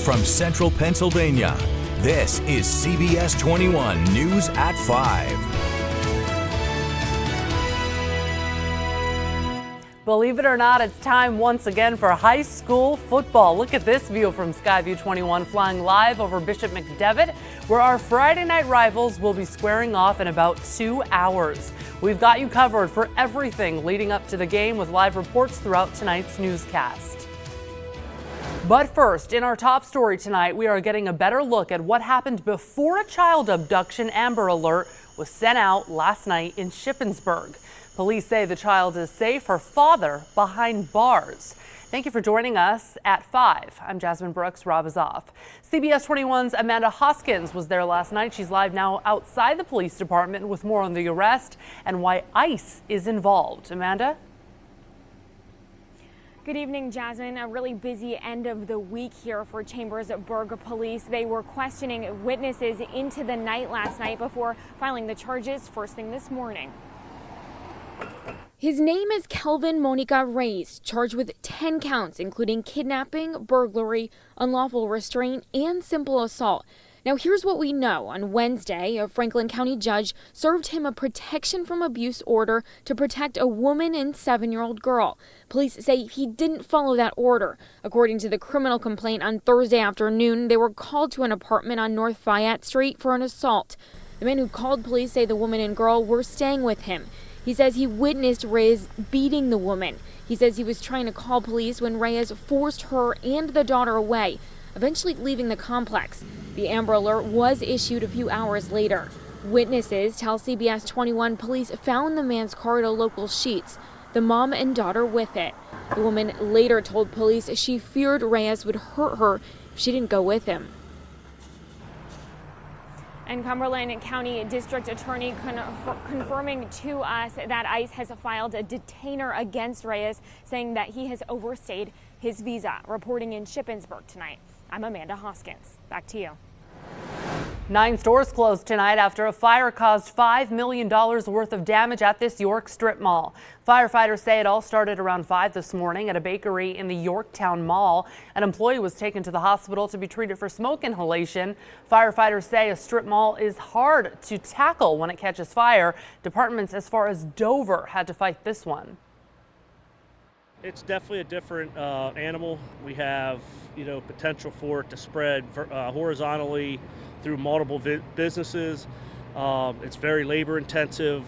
from Central Pennsylvania, this is CBS 21 News at 5. Believe it or not, it's time once again for high school football. Look at this view from Skyview 21, flying live over Bishop McDevitt, where our Friday night rivals will be squaring off in about 2 hours. We've got you covered for everything leading up to the game with live reports throughout tonight's newscast. But first, in our top story tonight, we are getting a better look at what happened before a child abduction Amber Alert was sent out last night in Shippensburg. Police say the child is safe, her father behind bars. Thank you for joining us at 5. I'm Jasmine Brooks. Rob is off. CBS 21's Amanda Hoskins was there last night. She's live now outside the police department with more on the arrest and why ICE is involved. Amanda? Good evening, Jasmine. A really busy end of the week here for Chambersburg Police. They were questioning witnesses into the night last night before filing the charges first thing this morning. His name is Kelvin Monica Reyes, charged with 10 counts, including kidnapping, burglary, unlawful restraint, and simple assault. Now, here's what we know. On Wednesday, a Franklin County judge served him a protection from abuse order to protect a woman and 7-year-old girl. Police say he didn't follow that order. According to the criminal complaint on Thursday afternoon, they were called to an apartment on North Fayette Street for an assault. The men who called police say the woman and girl were staying with him. He says he witnessed Reyes beating the woman. He says he was trying to call police when Reyes forced her and the daughter away, eventually leaving the complex. The Amber Alert was issued a few hours later. Witnesses tell CBS 21 police found the man's car at a local Sheetz, the mom and daughter with it. The woman later told police she feared Reyes would hurt her if she didn't go with him. And Cumberland County District Attorney confirming to us that ICE has filed a detainer against Reyes, saying that he has overstayed his visa. Reporting in Shippensburg tonight, I'm Amanda Hoskins. Back to you. 9 stores closed tonight after a fire caused $5 million worth of damage at this York strip mall. Firefighters say it all started around 5 this morning at a bakery in the Yorktown Mall. An employee was taken to the hospital to be treated for smoke inhalation. Firefighters say a strip mall is hard to tackle when it catches fire. Departments as far as Dover had to fight this one. It's definitely a different animal. We have, potential for it to spread horizontally through multiple businesses. It's very labor intensive.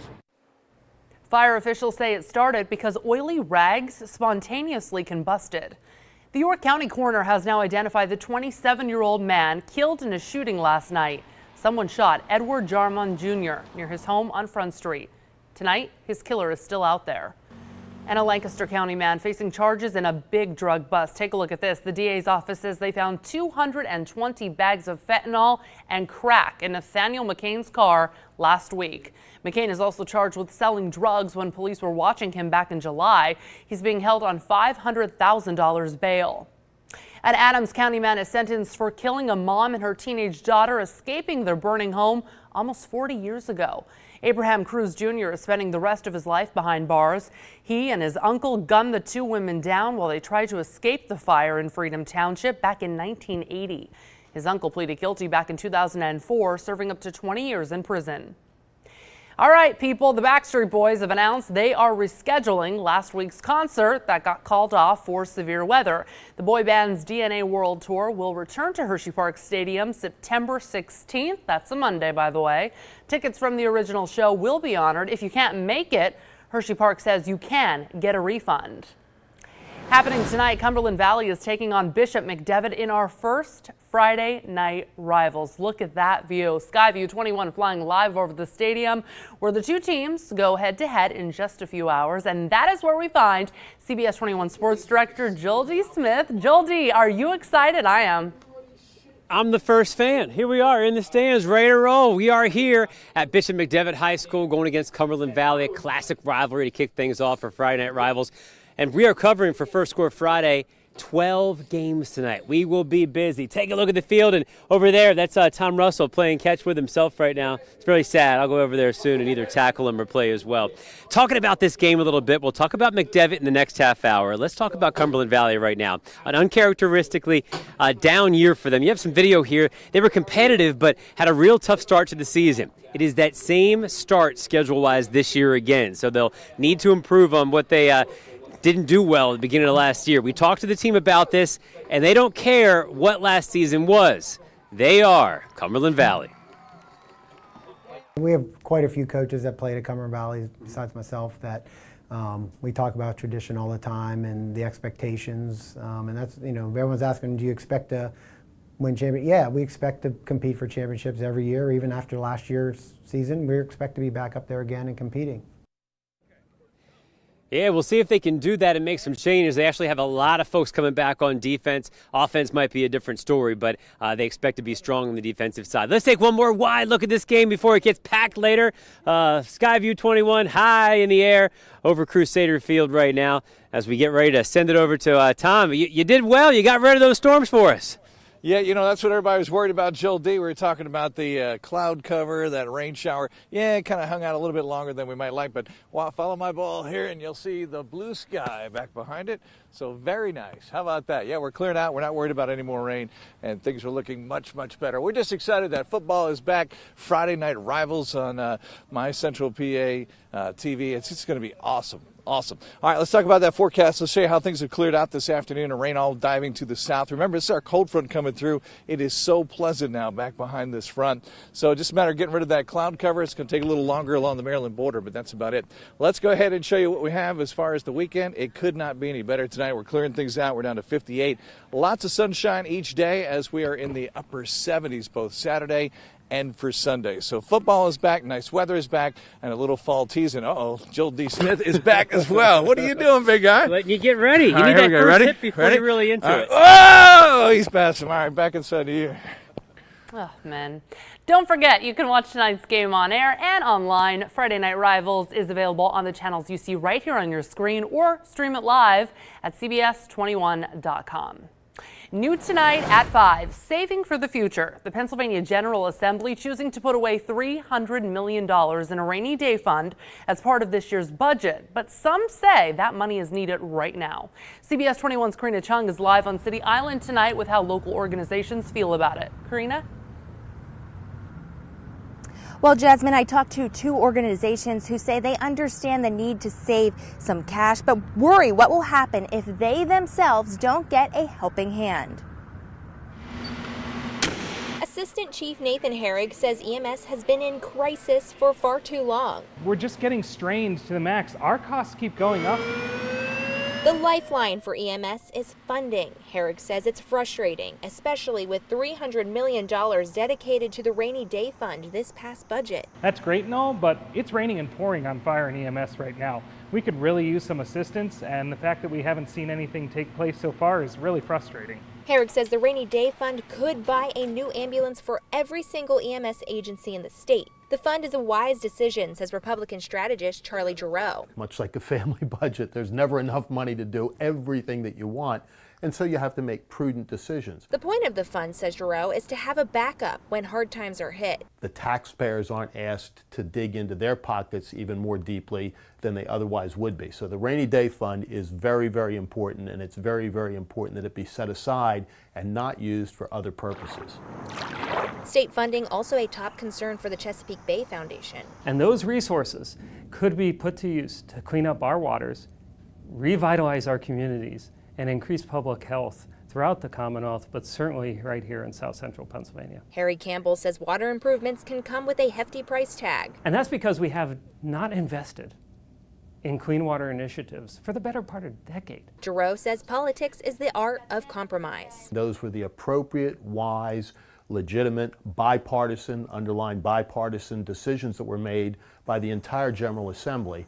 Fire officials say it started because oily rags spontaneously combusted. The York County coroner has now identified the 27-year-old man killed in a shooting last night. Someone shot Edward Jarmon Jr. near his home on Front Street. Tonight, his killer is still out there. And a Lancaster County man facing charges in a big drug bust. Take a look at this. The DA's office says they found 220 bags of fentanyl and crack in Nathaniel McCain's car last week. McCain is also charged with selling drugs when police were watching him back in July. He's being held on $500,000 bail. An Adams County man is sentenced for killing a mom and her teenage daughter escaping their burning home almost 40 years ago. Abraham Cruz Jr. is spending the rest of his life behind bars. He and his uncle gunned the 2 women down while they tried to escape the fire in Freedom Township back in 1980. His uncle pleaded guilty back in 2004, serving up to 20 years in prison. All right, people, the Backstreet Boys have announced they are rescheduling last week's concert that got called off for severe weather. The boy band's DNA World Tour will return to Hershey Park Stadium September 16th. That's a Monday, by the way. Tickets from the original show will be honored. If you can't make it, Hershey Park says you can get a refund. Happening tonight, Cumberland Valley is taking on Bishop McDevitt in our first Friday night rivals. Look at that view. Skyview 21 flying live over the stadium where the 2 teams go head to head in just a few hours. And that is where we find CBS 21 Sports Director Joel D. Smith. Joel D., are you excited? I am. I'm the first fan. Here we are in the stands, ready to roll. We are here at Bishop McDevitt High School going against Cumberland Valley, a classic rivalry to kick things off for Friday Night Rivals. And we are covering for First Score Friday 12 games tonight. We will be busy. Take a look at the field, and over there, that's Tom Russell playing catch with himself right now. It's really sad. I'll go over there soon and either tackle him or play as well. Talking about this game a little bit, we'll talk about McDevitt in the next half hour. Let's talk about Cumberland Valley right now. An uncharacteristically down year for them. You have some video here. They were competitive, but had a real tough start to the season. It is that same start schedule-wise this year again, so they'll need to improve on what they didn't do well at the beginning of last year. We talked to the team about this, and they don't care what last season was. They are Cumberland Valley. We have quite a few coaches that played at Cumberland Valley, besides myself, that we talk about tradition all the time and the expectations. And that's, everyone's asking, do you expect to win championship? Yeah, we expect to compete for championships every year. Even after last year's season, we expect to be back up there again and competing. Yeah, we'll see if they can do that and make some changes. They actually have a lot of folks coming back on defense. Offense might be a different story, but they expect to be strong on the defensive side. Let's take one more wide look at this game before it gets packed later. Skyview 21 high in the air over Crusader Field right now as we get ready to send it over to Tom. You did well. You got rid of those storms for us. Yeah, that's what everybody was worried about, Jill D. We were talking about the cloud cover, that rain shower. Yeah, it kind of hung out a little bit longer than we might like, but follow my ball here and you'll see the blue sky back behind it. So very nice. How about that? Yeah, we're clearing out. We're not worried about any more rain, and things are looking much, much better. We're just excited that football is back. Friday night rivals on My Central PA TV. It's just going to be awesome. Awesome. All right, let's talk about that forecast. Let's show you how things have cleared out this afternoon and rain all diving to the south. Remember, this is our cold front coming through. It is so pleasant now back behind this front. So just a matter of getting rid of that cloud cover. It's going to take a little longer along the Maryland border, but that's about it. Let's go ahead and show you what we have as far as the weekend. It could not be any better tonight. We're clearing things out. We're down to 58. Lots of sunshine each day as we are in the upper 70s both Saturday and for Sunday. So football is back, nice weather is back, and a little fall teasing. Jill D. Smith is back as well. What are you doing, big guy? Letting you get ready. You need that first ready? hit before you're really into it. Oh, he's passed him. All right, back inside of you. Oh, man. Don't forget, you can watch tonight's game on air and online. Friday Night Rivals is available on the channels you see right here on your screen or stream it live at cbs21.com. New tonight at 5, Saving for the Future. The Pennsylvania General Assembly choosing to put away $300 million in a rainy day fund as part of this year's budget. But some say that money is needed right now. CBS 21's Karina Chung is live on City Island tonight with how local organizations feel about it. Karina? Well, Jasmine, I talked to two organizations who say they understand the need to save some cash, but worry what will happen if they themselves don't get a helping hand. Assistant Chief Nathan Herrig says EMS has been in crisis for far too long. We're just getting strained to the max. Our costs keep going up. The lifeline for EMS is funding. Herrig says it's frustrating, especially with $300 million dedicated to the rainy day fund this past budget. That's great and all, but it's raining and pouring on fire and EMS right now. We could really use some assistance, and the fact that we haven't seen anything take place so far is really frustrating. Herrig says the rainy day fund could buy a new ambulance for every single EMS agency in the state. The fund is a wise decision, says Republican strategist Charlie Giroux. Much like a family budget, there's never enough money to do everything that you want, and so you have to make prudent decisions. The point of the fund, says Giroux, is to have a backup when hard times are hit. The taxpayers aren't asked to dig into their pockets even more deeply than they otherwise would be. So the rainy day fund is very, very important, and it's very, very important that it be set aside and not used for other purposes. State funding also a top concern for the Chesapeake Bay Foundation. And those resources could be put to use to clean up our waters, revitalize our communities, and increase public health throughout the Commonwealth, but certainly right here in South Central Pennsylvania. Harry Campbell says water improvements can come with a hefty price tag. And that's because we have not invested in clean water initiatives for the better part of a decade. Giroux says politics is the art of compromise. Those were the appropriate, wise, legitimate, bipartisan, underlying bipartisan decisions that were made by the entire General Assembly.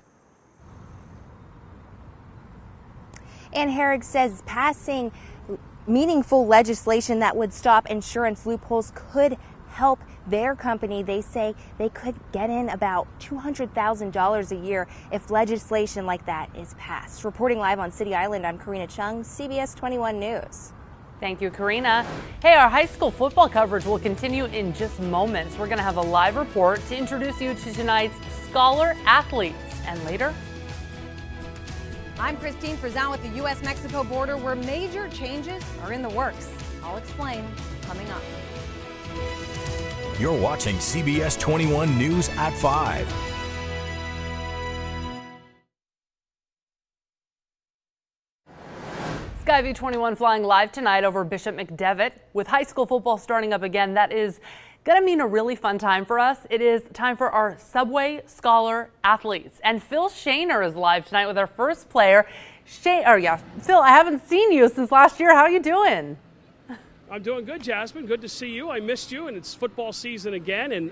And Herrig says passing meaningful legislation that would stop insurance loopholes could help their company. They say they could get in about $200,000 a year if legislation like that is passed. Reporting live on City Island, I'm Karina Chung, CBS 21 News. Thank you, Karina. Hey, our high school football coverage will continue in just moments. We're going to have a live report to introduce you to tonight's scholar athletes. And later, I'm Christine Frizan with the U.S.-Mexico border, where major changes are in the works. I'll explain coming up. You're watching CBS 21 News at 5. Skyview 21 flying live tonight over Bishop McDevitt. With high school football starting up again, that is going to mean a really fun time for us. It is time for our Subway Scholar athletes. And Phil Shaner is live tonight with our first player. Phil, I haven't seen you since last year. How are you doing? I'm doing good, Jasmine. Good to see you. I missed you, and it's football season again. And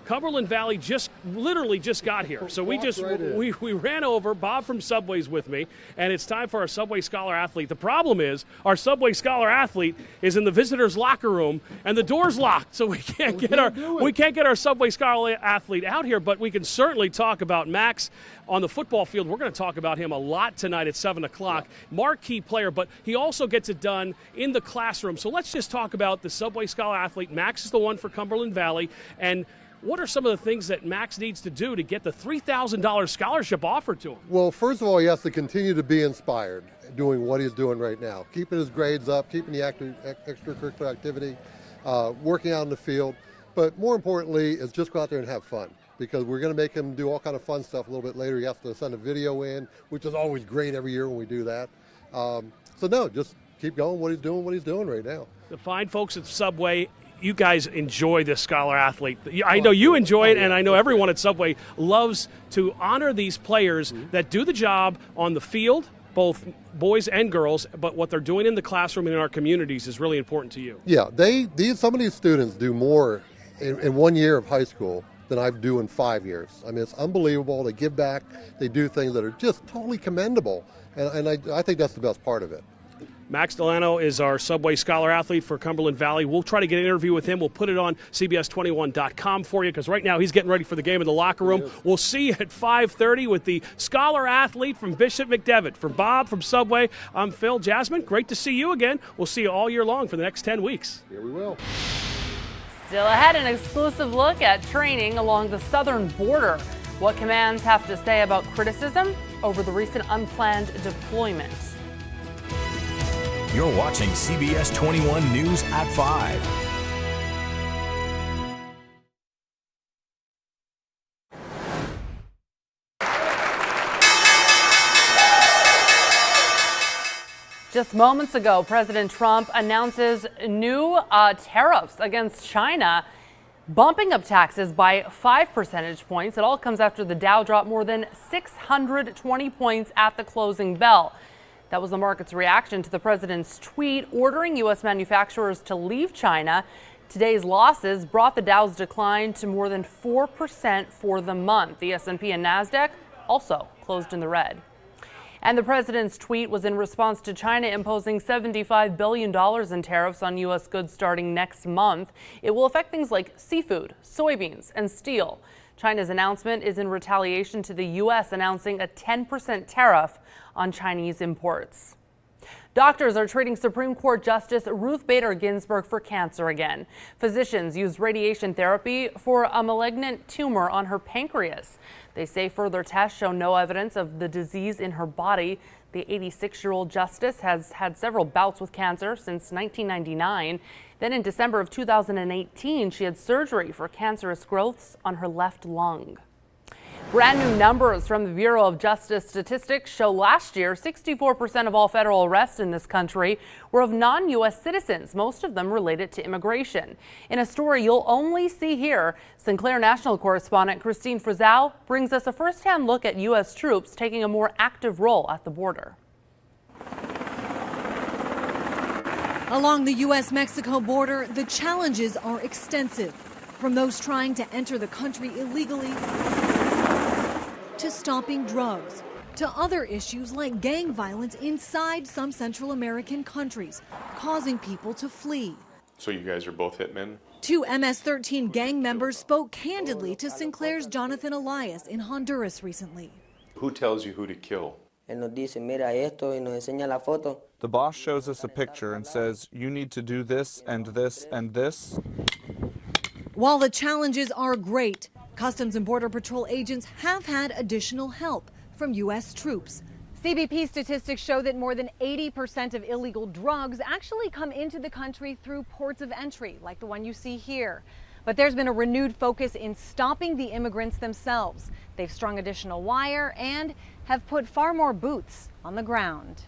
Cumberland Valley literally just got here. So we ran over. Bob from Subway's with me, and it's time for our Subway Scholar athlete. The problem is our Subway Scholar athlete is in the visitors' locker room, and the door's locked, so we can't get our Subway Scholar athlete out here. But we can certainly talk about Max on the football field. We're going to talk about him a lot tonight at 7 o'clock. Marquee player, but he also gets it done in the classroom. So let's just talk about the Subway Scholar athlete. Max is the one for Cumberland Valley, and what are some of the things that Max needs to do to get the $3,000 scholarship offered to him? Well, first of all, he has to continue to be inspired doing what he's doing right now, keeping his grades up, keeping the extracurricular activity, working out in the field. But more importantly, is just go out there and have fun, because we're going to make him do all kind of fun stuff a little bit later. He has to send a video in, which is always great every year when we do that. So no, just keep going what he's doing right now. The fine folks at Subway, you guys enjoy this scholar athlete. I know you enjoy it, and I know everyone at Subway loves to honor these players that do the job on the field, both boys and girls, but what they're doing in the classroom and in our communities is really important to you. Yeah, some of these students do more in 1 year of high school than I do in 5 years. I mean, it's unbelievable. They give back. They do things that are just totally commendable, and I think that's the best part of it. Max Delano is our Subway Scholar athlete for Cumberland Valley. We'll try to get an interview with him. We'll put it on CBS21.com for you, because right now he's getting ready for the game in the locker room. We'll see you at 5:30 with the Scholar athlete from Bishop McDevitt. For Bob from Subway, I'm Phil. Jasmine, great to see you again. We'll see you all year long for the next 10 weeks. Here we will. Still ahead, an exclusive look at training along the southern border. What commands have to say about criticism over the recent unplanned deployment. You're watching CBS 21 News at 5. Just moments ago, President Trump announces new tariffs against China, bumping up taxes by 5 percentage points. It all comes after the Dow dropped more than 620 points at the closing bell. That was the market's reaction to the president's tweet ordering U.S. manufacturers to leave China. Today's losses brought the Dow's decline to more than 4% for the month. The S&P and NASDAQ also closed in the red. And the president's tweet was in response to China imposing $75 billion in tariffs on U.S. goods starting next month. It will affect things like seafood, soybeans, and steel. China's announcement is in retaliation to the U.S. announcing a 10% tariff on Chinese imports. Doctors are treating Supreme Court Justice Ruth Bader Ginsburg for cancer again. Physicians used radiation therapy for a malignant tumor on her pancreas. They say further tests show no evidence of the disease in her body. The 86-year-old justice has had several bouts with cancer since 1999. Then in December of 2018, she had surgery for cancerous growths on her left lung. Brand new numbers from the Bureau of Justice Statistics show last year 64% of all federal arrests in this country were of non-U.S. citizens, most of them related to immigration. In a story you'll only see here, Sinclair National correspondent Christine Frizan brings us a first-hand look at U.S. troops taking a more active role at the border. Along the U.S.-Mexico border, the challenges are extensive, from those trying to enter the country illegally to stopping drugs, to other issues like gang violence inside some Central American countries, causing people to flee. So you guys are both hitmen? Two MS-13 gang members spoke candidly to Sinclair's Jonathan Elias in Honduras recently. Who tells you who to kill? The boss shows us a picture and says, you need to do this and this and this. While the challenges are great, Customs and Border Patrol agents have had additional help from U.S. troops. CBP statistics show that more than 80% of illegal drugs actually come into the country through ports of entry, like the one you see here. But there's been a renewed focus in stopping the immigrants themselves. They've strung additional wire and have put far more boots on the ground.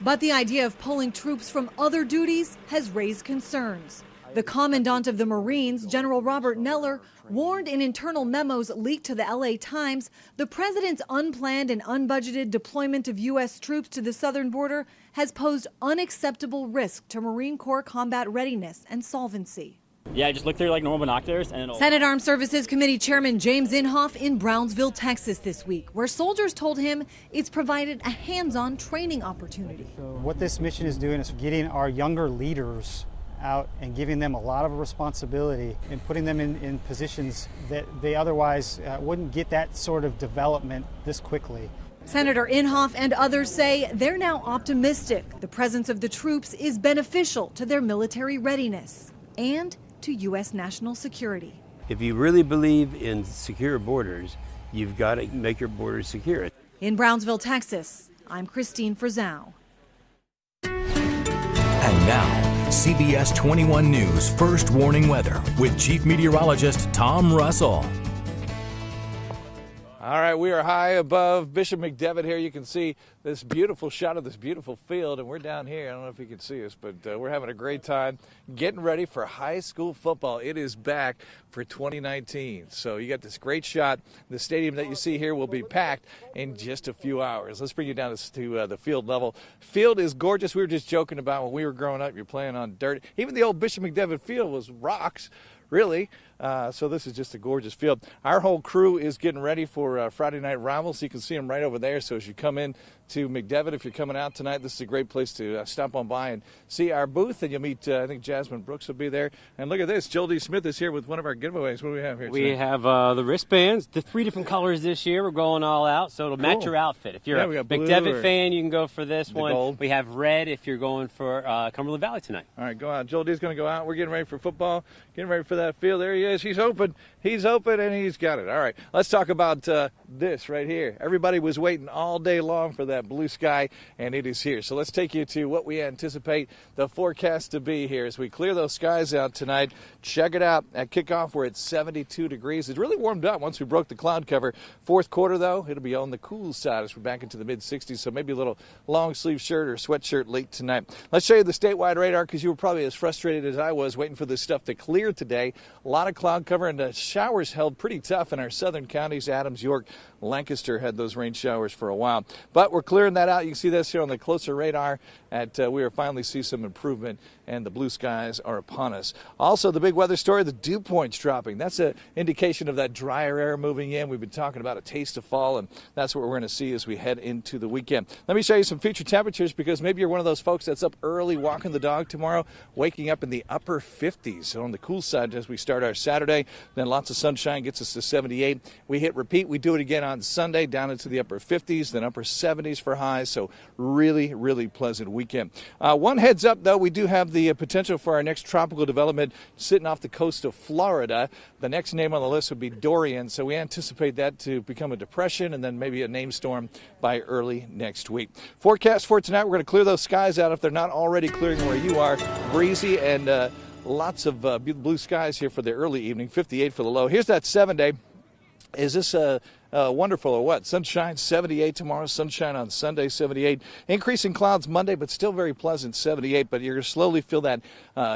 But the idea of pulling troops from other duties has raised concerns. The Commandant of the Marines, General Robert Neller, warned in internal memos leaked to the LA Times the president's unplanned and unbudgeted deployment of U.S. troops to the southern border has posed unacceptable risk to Marine Corps combat readiness and solvency. Yeah, just look through like normal binoculars and it'll... Senate Armed Services Committee Chairman James Inhofe in Brownsville, Texas this week, where soldiers told him it's provided a hands-on training opportunity. What this mission is doing is getting our younger leaders out and giving them a lot of responsibility and putting them in positions that they otherwise wouldn't get that sort of development this quickly. Senator Inhofe and others say they're now optimistic the presence of the troops is beneficial to their military readiness and to U.S. national security. If you really believe in secure borders, you've got to make your borders secure. In Brownsville, Texas, I'm Christine Frizzau. And now, CBS 21 News First Warning Weather with Chief Meteorologist Tom Russell. All right, we are high above Bishop McDevitt here. You can see this beautiful shot of this beautiful field, and we're down here. I don't know if you can see us, but we're having a great time getting ready for high school football. It is back for 2019. So you got this great shot. The stadium that you see here will be packed in just a few hours. Let's bring you down to the field level. Field is gorgeous. We were just joking about when we were growing up, you're playing on dirt. Even the old Bishop McDevitt field was rocks. Really. So this is just a gorgeous field. Our whole crew is getting ready for Friday Night Rivals. You can see them right over there. So as you come in to McDevitt, if you're coming out tonight, this is a great place to stop on by and see our booth. And you'll meet, I think Jasmine Brooks will be there. And look at this. Jill D. Smith is here with one of our giveaways. What do we have here We tonight? have the wristbands, the 3 different colors this year. We're going all out, so it'll match your outfit. If you're a McDevitt fan, you can go for this one. Gold. We have red if you're going for Cumberland Valley tonight. All right, go out. Joel D's going to go out. We're getting ready for football, getting ready for that field. There he is. He's open. He's open, and he's got it. All right, let's talk about this right here. Everybody was waiting all day long for that blue sky, and it is here. So let's take you to what we anticipate the forecast to be here as we clear those skies out tonight. Check it out. At kickoff, we're at 72 degrees. It's really warmed up once we broke the cloud cover. Fourth quarter, though, it'll be on the cool side as we're back into the mid-60s, so maybe a little long-sleeve shirt or sweatshirt late tonight. Let's show you the statewide radar because you were probably as frustrated as I was waiting for this stuff to clear today. A lot of cloud cover and the showers held pretty tough in our southern counties. Adams, York, Lancaster had those rain showers for a while. But we're clearing that out. You can see this here on the closer radar. We are finally see some improvement, and the blue skies are upon us. Also, the big weather story, the dew points dropping. That's an indication of that drier air moving in. We've been talking about a taste of fall, and that's what we're going to see as we head into the weekend. Let me show you some future temperatures because maybe you're one of those folks that's up early walking the dog tomorrow, waking up in the upper 50s. So on the cool side as we start our Saturday, then lots of sunshine gets us to 78. We hit repeat. We do it again on Sunday down into the upper 50s, then upper 70s for highs. So really, really pleasant weekend. One heads up, though, we do have the potential for our next tropical development sitting off the coast of Florida. The next name on the list would be Dorian. So we anticipate that to become a depression and then maybe a name storm by early next week. Forecast for tonight, we're going to clear those skies out if they're not already clearing where you are. Breezy and lots of blue skies here for the early evening, 58 for the low. Here's that 7-day. Is this wonderful or what? Sunshine, 78 tomorrow. Sunshine on Sunday, 78. Increasing clouds Monday, but still very pleasant, 78. But you're going to slowly feel that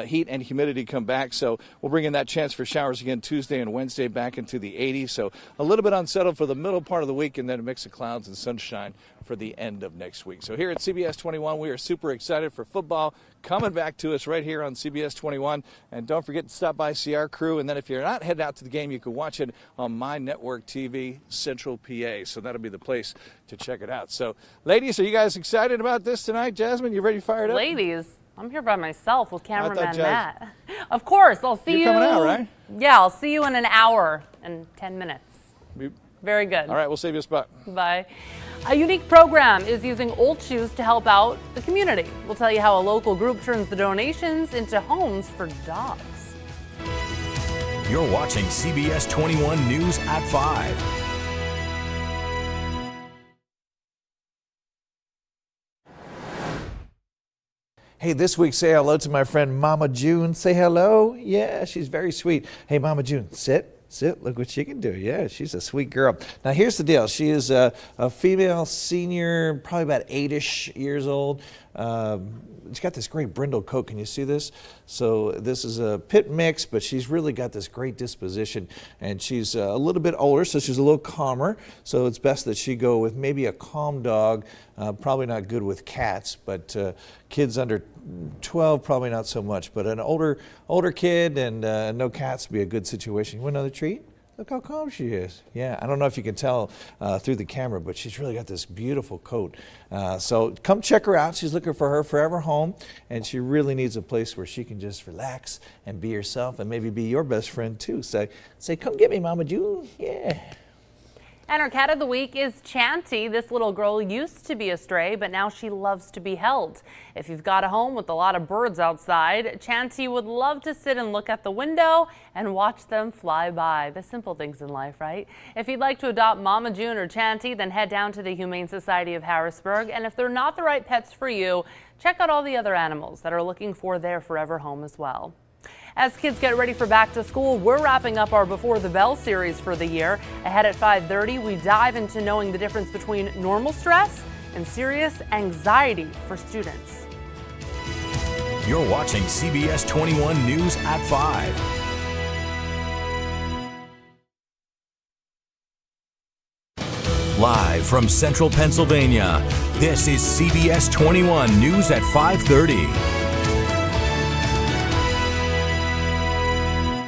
heat and humidity come back. So we'll bring in that chance for showers again Tuesday and Wednesday back into the 80s. So a little bit unsettled for the middle part of the week, and then a mix of clouds and sunshine for the end of next week. So here at CBS 21, we are super excited for football coming back to us right here on CBS 21. And don't forget to stop by, see our crew. And then if you're not heading out to the game, you can watch it on My Network TV, Central PA. So that'll be the place to check it out. So, ladies, are you guys excited about this tonight? Jasmine, you ready to fire it up? Ladies, I'm here by myself with cameraman Jazz- Matt. Of course, I'll see you. You're coming out, right? Yeah, I'll see you in an hour and 10 minutes. Very good. All right, we'll save you a spot. Bye. A unique program is using old shoes to help out the community. We'll tell you how a local group turns the donations into homes for dogs. You're watching CBS 21 News at 5. Hey, this week, say hello to my friend Mama June. Say hello. Yeah, she's very sweet. Hey, Mama June, sit. Look what she can do. Yeah, she's a sweet girl. Now, here's the deal. She is a female senior, probably about 8-ish years old. She's got this great brindle coat. Can you see this? So this is a pit mix, but she's really got this great disposition. And she's a little bit older, so she's a little calmer. So it's best that she go with maybe a calm dog. Probably not good with cats, but kids under 12, probably not so much. But an older kid and no cats would be a good situation. You want another treat? Look how calm she is. Yeah, I don't know if you can tell through the camera, but she's really got this beautiful coat. So come check her out. She's looking for her forever home, and she really needs a place where she can just relax and be herself and maybe be your best friend too. Say, come get me, Mama June. Yeah. And our cat of the week is Chanty. This little girl used to be a stray, but now she loves to be held. If you've got a home with a lot of birds outside, Chanty would love to sit and look at the window and watch them fly by. The simple things in life, right? If you'd like to adopt Mama June or Chanty, then head down to the Humane Society of Harrisburg. And if they're not the right pets for you, check out all the other animals that are looking for their forever home as well. As kids get ready for back to school, we're wrapping up our Before the Bell series for the year. Ahead at 5:30, we dive into knowing the difference between normal stress and serious anxiety for students. You're watching CBS 21 News at 5. Live from Central Pennsylvania, this is CBS 21 News at 5:30.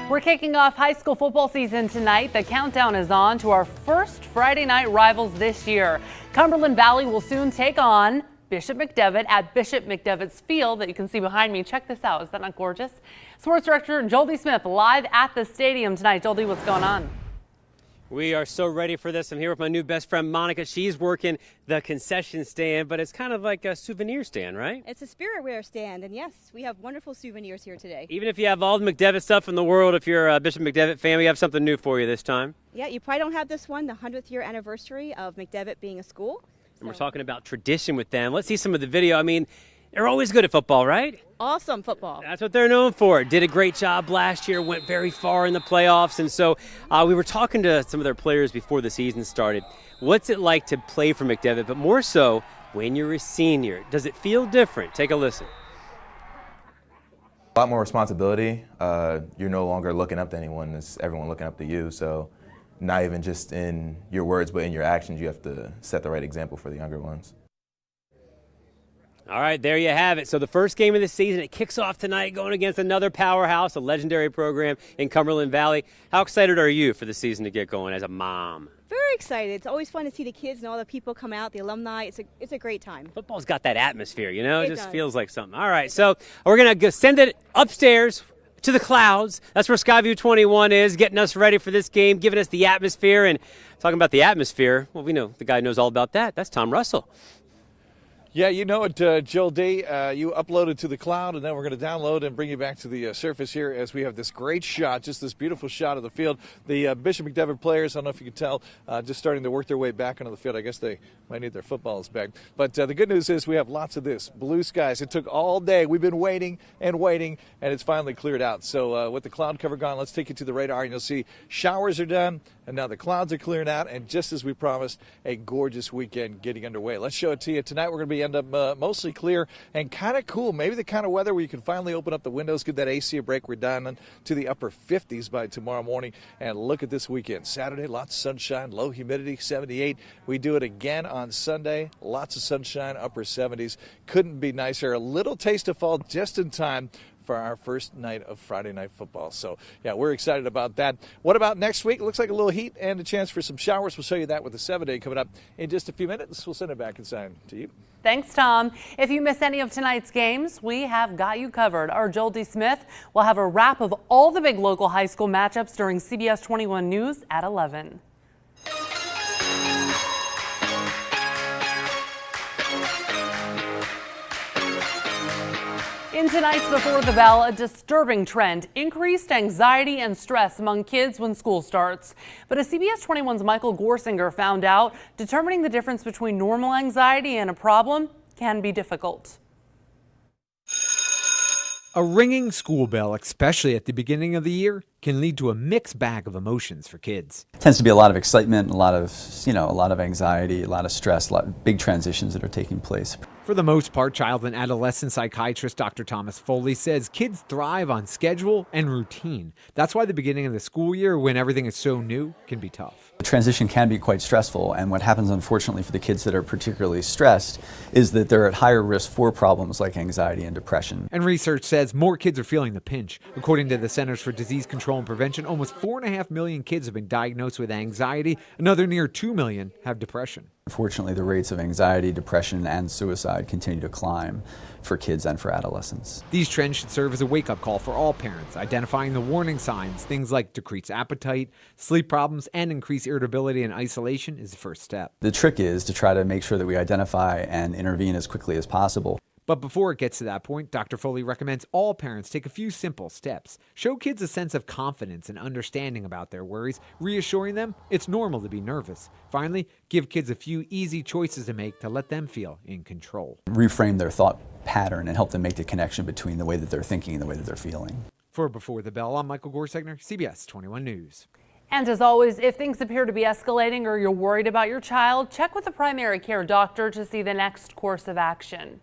We're kicking off high school football season tonight. The countdown is on to our first Friday night rivals this year. Cumberland Valley will soon take on Bishop McDevitt at Bishop McDevitt's Field that you can see behind me. Check this out. Is that not gorgeous? Sports director Joldy Smith live at the stadium tonight. Joldy, what's going on? We are so ready for this. I'm here with my new best friend, Monica. She's working the concession stand, but it's kind of like a souvenir stand, right? It's a spiritware stand, and yes, we have wonderful souvenirs here today. Even if you have all the McDevitt stuff in the world, if you're a Bishop McDevitt fan, we have something new for you this time. Yeah, you probably don't have this one, the 100th year anniversary of McDevitt being a school. And we're talking about tradition with them. Let's see some of the video. I mean, they're always good at football, right? Awesome football. That's what they're known for. Did a great job last year, went very far in the playoffs. And so we were talking to some of their players before the season started. What's it like to play for McDevitt, but more so when you're a senior? Does it feel different? Take a listen. A lot more responsibility. You're no longer looking up to anyone. It's everyone looking up to you. So not even just in your words, but in your actions, you have to set the right example for the younger ones. All right, there you have it. So the first game of the season, it kicks off tonight going against another powerhouse, a legendary program in Cumberland Valley. How excited are you for the season to get going as a mom? Very excited. It's always fun to see the kids and all the people come out, the alumni. It's a great time. Football's got that atmosphere, you know? It just does. feels like something. All right, so we're going to send it upstairs to the clouds. That's where Skyview 21 is, getting us ready for this game, giving us the atmosphere. And talking about the atmosphere, well, we know the guy who knows all about that. That's Tom Russell. Yeah, you know it, Jill D. You uploaded to the cloud, and then we're going to download and bring you back to the surface here as we have this great shot, just this beautiful shot of the field. The Bishop McDevitt players, I don't know if you can tell, just starting to work their way back onto the field. I guess they might need their footballs back. But the good news is we have lots of this. Blue skies. It took all day. We've been waiting, and it's finally cleared out. So with the cloud cover gone, let's take you to the radar, and you'll see showers are done, and now the clouds are clearing out, and just as we promised, a gorgeous weekend getting underway. Let's show it to you. Tonight we're going to end up mostly clear and kind of cool. Maybe the kind of weather where you can finally open up the windows, give that AC a break. We're down to the upper 50s by tomorrow morning. And look at this weekend. Saturday, lots of sunshine, low humidity, 78. We do it again on Sunday. Lots of sunshine, upper 70s. Couldn't be nicer. A little taste of fall just in time for our first night of Friday Night Football. So, yeah, we're excited about that. What about next week? It looks like a little heat and a chance for some showers. We'll show you that with the 7-day coming up in just a few minutes. We'll send it back inside to you. Thanks, Tom. If you miss any of tonight's games, we have got you covered. Our Joel D. Smith will have a wrap of all the big local high school matchups during CBS 21 News at 11. In tonight's Before the Bell, a disturbing trend: increased anxiety and stress among kids when school starts. But as CBS 21's Michael Gorsinger found out, determining the difference between normal anxiety and a problem can be difficult. A ringing school bell, especially at the beginning of the year, can lead to a mixed bag of emotions for kids. It tends to be a lot of excitement, a lot of anxiety, a lot of stress, a lot of big transitions that are taking place. For the most part, child and adolescent psychiatrist Dr. Thomas Foley says kids thrive on schedule and routine. That's why the beginning of the school year, when everything is so new, can be tough. The transition can be quite stressful, and what happens, unfortunately, for the kids that are particularly stressed is that they're at higher risk for problems like anxiety and depression. And research says more kids are feeling the pinch. According to the Centers for Disease Control and Prevention, almost 4.5 million kids have been diagnosed with anxiety. Another near 2 million have depression. Unfortunately, the rates of anxiety, depression, and suicide continue to climb for kids and for adolescents. These trends should serve as a wake-up call for all parents, identifying the warning signs. Things like decreased appetite, sleep problems, and increased irritability and isolation is the first step. The trick is to try to make sure that we identify and intervene as quickly as possible. But before it gets to that point, Dr. Foley recommends all parents take a few simple steps. Show kids a sense of confidence and understanding about their worries, reassuring them it's normal to be nervous. Finally, give kids a few easy choices to make to let them feel in control. Reframe their thought pattern and help them make the connection between the way that they're thinking and the way that they're feeling. For Before the Bell, I'm Michael Gorsegner, CBS 21 News. And as always, if things appear to be escalating or you're worried about your child, check with a primary care doctor to see the next course of action.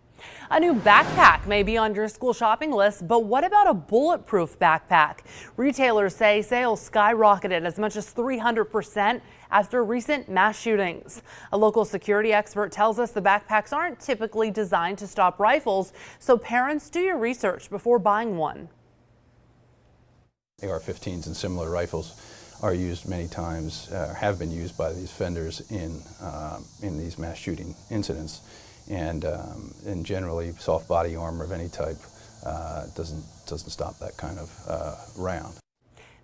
A new backpack may be on your school shopping list, but what about a bulletproof backpack? Retailers say sales skyrocketed as much as 300% after recent mass shootings. A local security expert tells us the backpacks aren't typically designed to stop rifles, so parents, do your research before buying one. AR-15s and similar rifles are used many times, have been used by these offenders in these mass shooting incidents. And generally, soft body armor of any type doesn't stop that kind of round.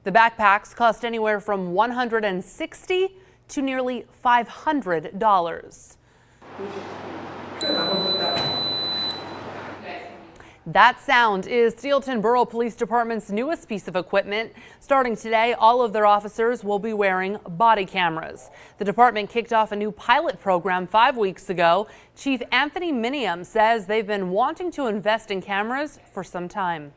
The backpacks cost anywhere from $160 to nearly $500. That sound is Steelton Borough Police Department's newest piece of equipment. Starting today, all of their officers will be wearing body cameras. The department kicked off a new pilot program 5 weeks ago. Chief Anthony Minium says they've been wanting to invest in cameras for some time.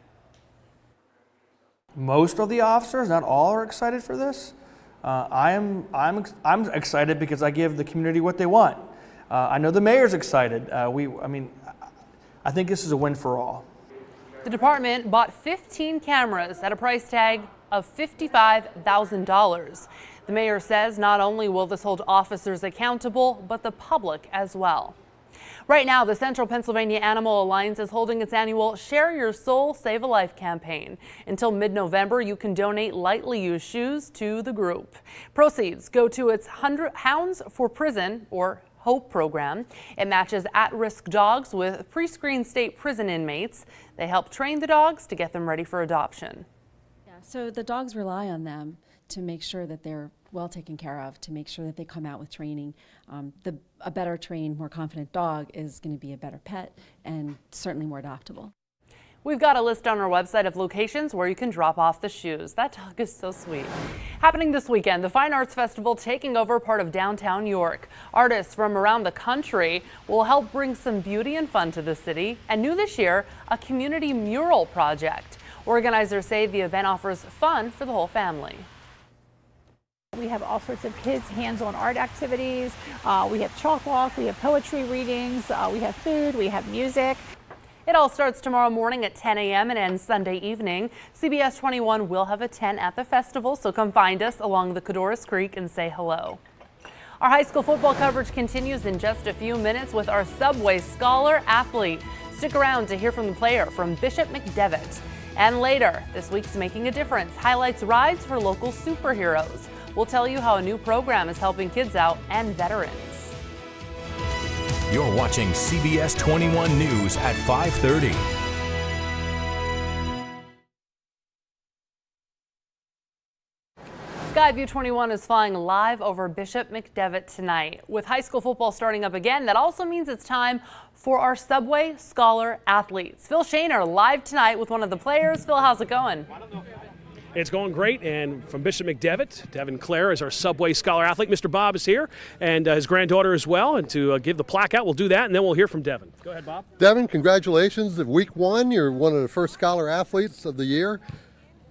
Most of the officers, not all, are excited for this. I'm excited because I give the community what they want. I know the mayor's excited. I think this is a win for all. The department bought 15 cameras at a price tag of $55,000. The mayor says not only will this hold officers accountable, but the public as well. Right now, the Central Pennsylvania Animal Alliance is holding its annual Share Your Soul, Save a Life campaign. Until mid-November, you can donate lightly used shoes to the group. Proceeds go to its Hounds for Prison, or HOPE program. It matches at-risk dogs with pre-screened state prison inmates. They help train the dogs to get them ready for adoption. Yeah, so the dogs rely on them to make sure that they're well taken care of, to make sure that they come out with training. A better trained, more confident dog is going to be a better pet and certainly more adoptable. We've got a list on our website of locations where you can drop off the shoes. That dog is so sweet. Happening this weekend, the Fine Arts Festival taking over part of downtown York. Artists from around the country will help bring some beauty and fun to the city. And new this year, a community mural project. Organizers say the event offers fun for the whole family. We have all sorts of kids' hands-on art activities. We have chalk walk, we have poetry readings, we have food, we have music. It all starts tomorrow morning at 10 a.m. and ends Sunday evening. CBS 21 will have a tent at the festival, so come find us along the Codorus Creek and say hello. Our high school football coverage continues in just a few minutes with our Subway Scholar athlete. Stick around to hear from the player from Bishop McDevitt. And later, this week's Making a Difference highlights rides for local superheroes. We'll tell you how a new program is helping kids out and veterans. You're watching CBS 21 News at 5:30. Skyview 21 is flying live over Bishop McDevitt tonight. With high school football starting up again, that also means it's time for our Subway Scholar athletes. Phil Shaner live tonight with one of the players. Phil, how's it going? It's going great, and from Bishop McDevitt, Devin Clare is our Subway Scholar athlete. Mr. Bob is here, and his granddaughter as well, and to give the plaque out, we'll do that, and then we'll hear from Devin. Go ahead, Bob. Devin, congratulations. Week 1, you're one of the first Scholar athletes of the year.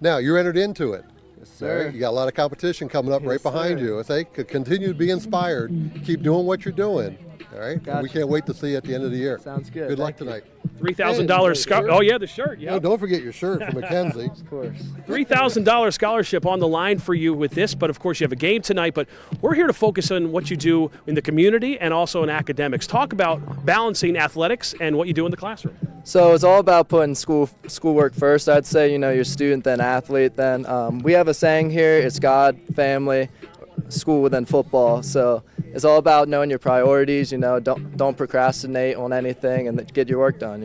Now, you're entered into it. Yes, sir. Right? You got a lot of competition coming up right behind you. If they could continue to be inspired, keep doing what you're doing. All right? Gotcha. We can't wait to see you at the end of the year. Sounds good. Good luck tonight. $3,000 scholarship. Oh, yeah, the shirt. Yeah. No, don't forget your shirt from Mackenzie. Of course. $3,000 scholarship on the line for you with this, but of course you have a game tonight. But we're here to focus on what you do in the community and also in academics. Talk about balancing athletics and what you do in the classroom. So it's all about putting schoolwork first. I'd say, you're student, then athlete. Then we have a saying here, it's God, family, school, then football. So it's all about knowing your priorities, don't procrastinate on anything and get your work done,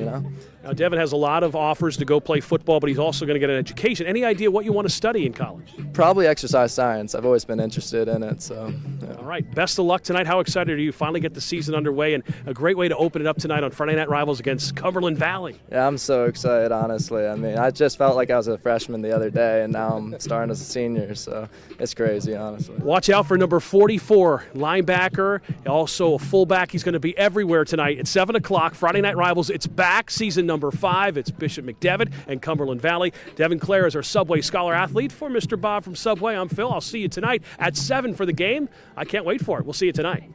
Now, Devin has a lot of offers to go play football, but he's also going to get an education. Any idea what you want to study in college? Probably exercise science. I've always been interested in it, so. Yeah. All right, best of luck tonight. How excited are you? Finally get the season underway, and a great way to open it up tonight on Friday Night Rivals against Cumberland Valley. Yeah, I'm so excited, honestly. I just felt like I was a freshman the other day, and now I'm starting as a senior, so it's crazy, honestly. Watch out for number 44, linebacker, also a fullback. He's going to be everywhere tonight at 7 o'clock. Friday Night Rivals, it's back, season number 5. It's Bishop McDevitt and Cumberland Valley. Devin Clare is our Subway Scholar athlete. For Mr. Bob from Subway, I'm Phil. I'll see you tonight at 7 for the game. I can't wait for it. We'll see you tonight.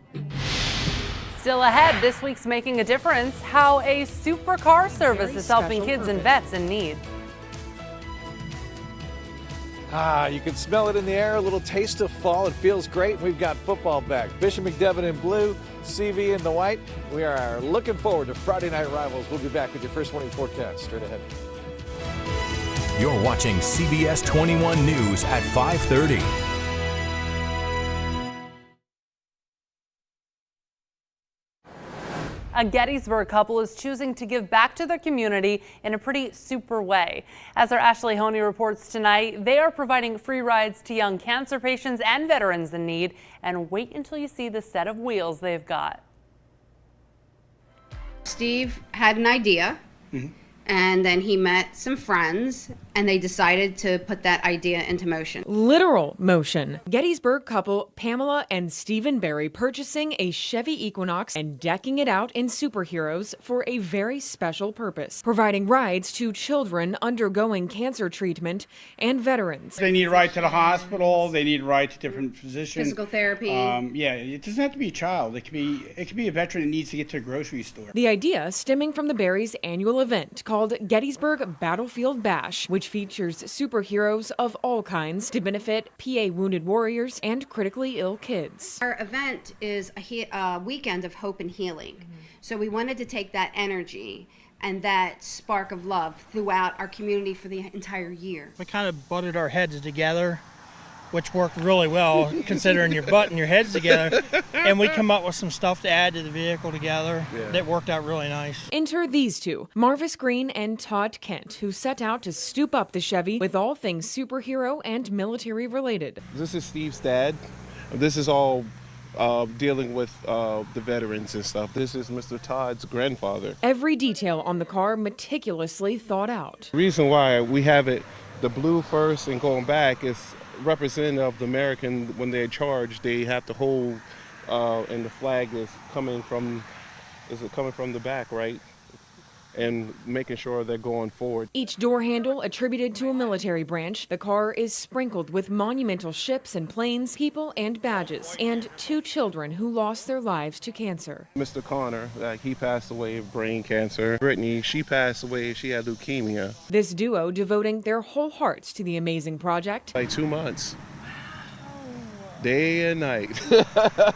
Still ahead, this week's Making a Difference, how a supercar service is helping kids and vets in need. You can smell it in the air, a little taste of fall. It feels great. We've got football back. Bishop McDevitt in blue, CV in the white. We are looking forward to Friday Night Rivals. We'll be back with your first morning forecast straight ahead. You're watching CBS 21 News at 5:30. A Gettysburg couple is choosing to give back to their community in a pretty super way. As our Ashley Honey reports tonight, they are providing free rides to young cancer patients and veterans in need. And wait until you see the set of wheels they've got. Steve had an idea, and then he met some friends, and they decided to put that idea into motion. Literal motion. Gettysburg couple Pamela and Stephen Berry purchasing a Chevy Equinox and decking it out in superheroes for a very special purpose, providing rides to children undergoing cancer treatment and veterans. They need a ride to the hospital. They need a ride to different physicians. Physical therapy. Yeah, it doesn't have to be a child. It could be a veteran that needs to get to a grocery store. The idea stemming from the Berries' annual event called Gettysburg Battlefield Bash, which features superheroes of all kinds to benefit PA wounded warriors and critically ill kids. Our event is a weekend of hope and healing. So we wanted to take that energy and that spark of love throughout our community for the entire year. We kind of butted our heads together, which worked really well considering you're butting your heads together. And we come up with some stuff to add to the vehicle together that worked out really nice. Enter these two, Marvis Green and Todd Kent, who set out to stoop up the Chevy with all things superhero and military related. This is Steve's dad. This is all dealing with the veterans and stuff. This is Mr. Todd's grandfather. Every detail on the car meticulously thought out. The reason why we have it the blue first and going back is representative of the American. When they're charged, they have to hold, and the flag is coming from the back, right? And making sure they're going forward. Each door handle attributed to a military branch. The car is sprinkled with monumental ships and planes, people and badges, and 2 children who lost their lives to cancer. Mr. Connor, he passed away of brain cancer. Brittany, she passed away, she had leukemia. This duo devoting their whole hearts to the amazing project. Like 2 months. day and night. a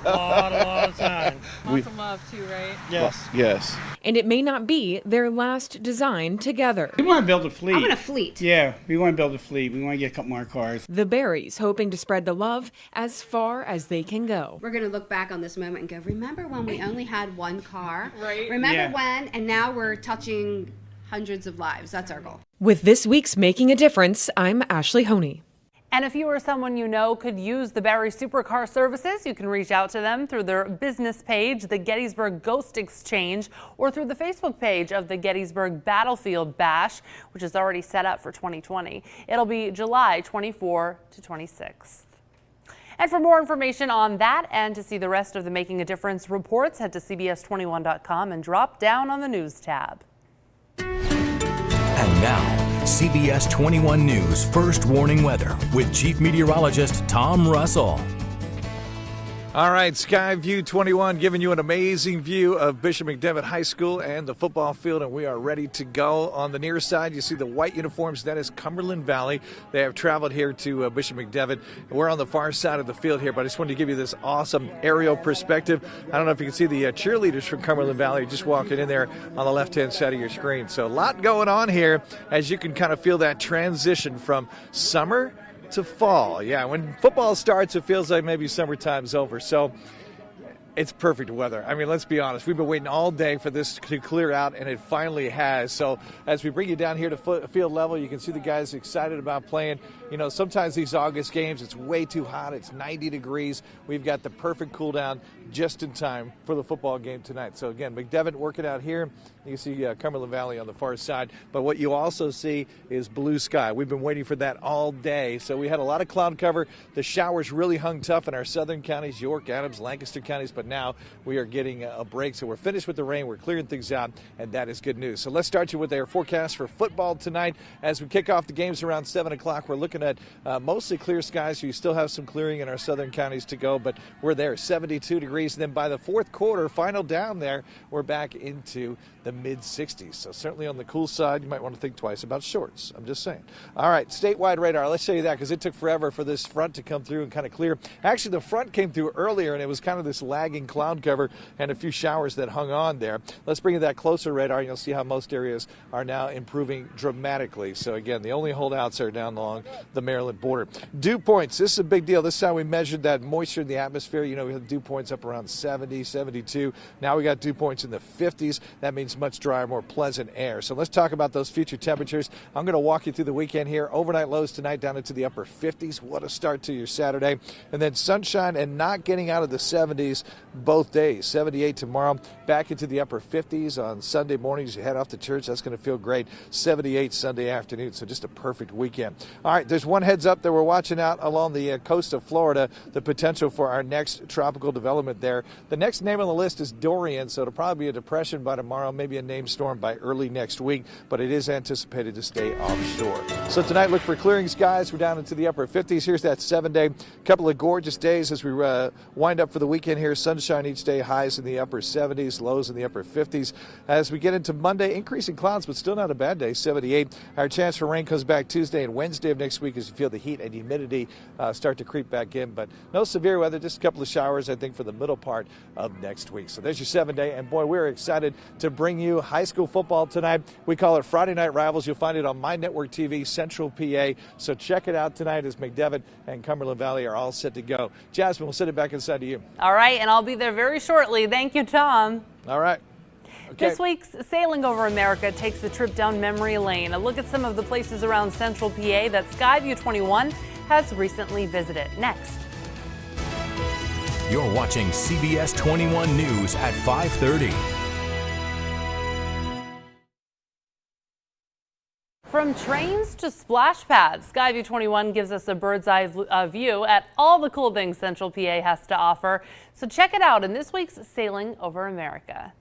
lot of time. Lots of love too, right? Yes. Yes. And it may not be their last design together. We want to build a fleet. I want a fleet. Yeah, we want to build a fleet. We want to get a couple more cars. The Berries hoping to spread the love as far as they can go. We're going to look back on this moment and go, remember when we only had one car? Right. Remember when? And now we're touching hundreds of lives. That's our goal. With this week's Making a Difference, I'm Ashley Honey. And if you or someone you know could use the Barry Supercar services, you can reach out to them through their business page, the Gettysburg Ghost Exchange, or through the Facebook page of the Gettysburg Battlefield Bash, which is already set up for 2020. It'll be July 24 to 26th. And for more information on that and to see the rest of the Making a Difference reports, head to CBS21.com and drop down on the News tab. And now, CBS 21 News First Warning Weather with Chief Meteorologist Tom Russell. All right, Skyview 21 giving you an amazing view of Bishop McDevitt High School and the football field, and we are ready to go. On the near side, you see the white uniforms. That is Cumberland Valley. They have traveled here to Bishop McDevitt. We're on the far side of the field here, but I just wanted to give you this awesome aerial perspective. I don't know if you can see the cheerleaders from Cumberland Valley just walking in there on the left-hand side of your screen. So a lot going on here as you can kind of feel that transition from summer to fall. Yeah, when football starts, it feels like maybe summertime's over. So it's perfect weather. I mean, let's be honest. We've been waiting all day for this to clear out, and it finally has. So as we bring you down here to field level, you can see the guys excited about playing. You know, sometimes these August games, it's way too hot. It's 90 degrees. We've got the perfect cool down just in time for the football game tonight. So again, McDevitt working out here. You see Cumberland Valley on the far side. But what you also see is blue sky. We've been waiting for that all day. So we had a lot of cloud cover. The showers really hung tough in our southern counties, York, Adams, Lancaster counties. But now we are getting a break. So we're finished with the rain. We're clearing things out, and that is good news. So let's start you with our forecast for football tonight. As we kick off the games around 7 o'clock, we're looking at mostly clear skies. So you still have some clearing in our southern counties to go, but we're there, 72 degrees. And then by the fourth quarter, final down there, we're back into the mid-60s. So certainly on the cool side, you might want to think twice about shorts. I'm just saying. All right, statewide radar. Let's show you that because it took forever for this front to come through and kind of clear. Actually, the front came through earlier, and it was kind of this lagging cloud cover and a few showers that hung on there. Let's bring you that closer radar, and you'll see how most areas are now improving dramatically. So again, the only holdouts are down along the Maryland border. Dew points. This is a big deal. This is how we measured that moisture in the atmosphere. You know, we had dew points up around 70, 72. Now we got dew points in the 50s. That means much drier, more pleasant air. So let's talk about those future temperatures. I'm going to walk you through the weekend here. Overnight lows tonight down into the upper 50s. What a start to your Saturday. And then sunshine and not getting out of the 70s both days. 78 tomorrow, back into the upper 50s on Sunday mornings. You head off to church. That's going to feel great. 78 Sunday afternoon. So just a perfect weekend. All right, there's one heads up that we're watching out along the coast of Florida, the potential for our next tropical development there. The next name on the list is Dorian, so it'll probably be a depression by tomorrow, maybe a named storm by early next week, but it is anticipated to stay offshore. So tonight, look for clearing skies. We're down into the upper 50s. Here's that 7-day. Couple of gorgeous days as we wind up for the weekend here. Sunshine each day, highs in the upper 70s, lows in the upper 50s. As we get into Monday, increasing clouds, but still not a bad day, 78. Our chance for rain comes back Tuesday and Wednesday of next week as you feel the heat and humidity start to creep back in, but no severe weather, just a couple of showers, I think, for the middle part of next week. So there's your 7-day, and boy, we're excited to bring you high school football tonight. We call it Friday Night Rivals. You'll find it on My Network TV, Central PA. So check it out tonight as McDevitt and Cumberland Valley are all set to go. Jasmine, we'll send it back inside to you. All right, and I'll be there very shortly. Thank you, Tom. All right. Okay. This week's Sailing Over America takes a trip down memory lane. A look at some of the places around Central PA that Skyview 21 has recently visited. Next. You're watching CBS 21 News at 5:30. From trains to splash pads, Skyview 21 gives us a bird's eye view at all the cool things Central PA has to offer. So check it out in this week's Sailing Over America.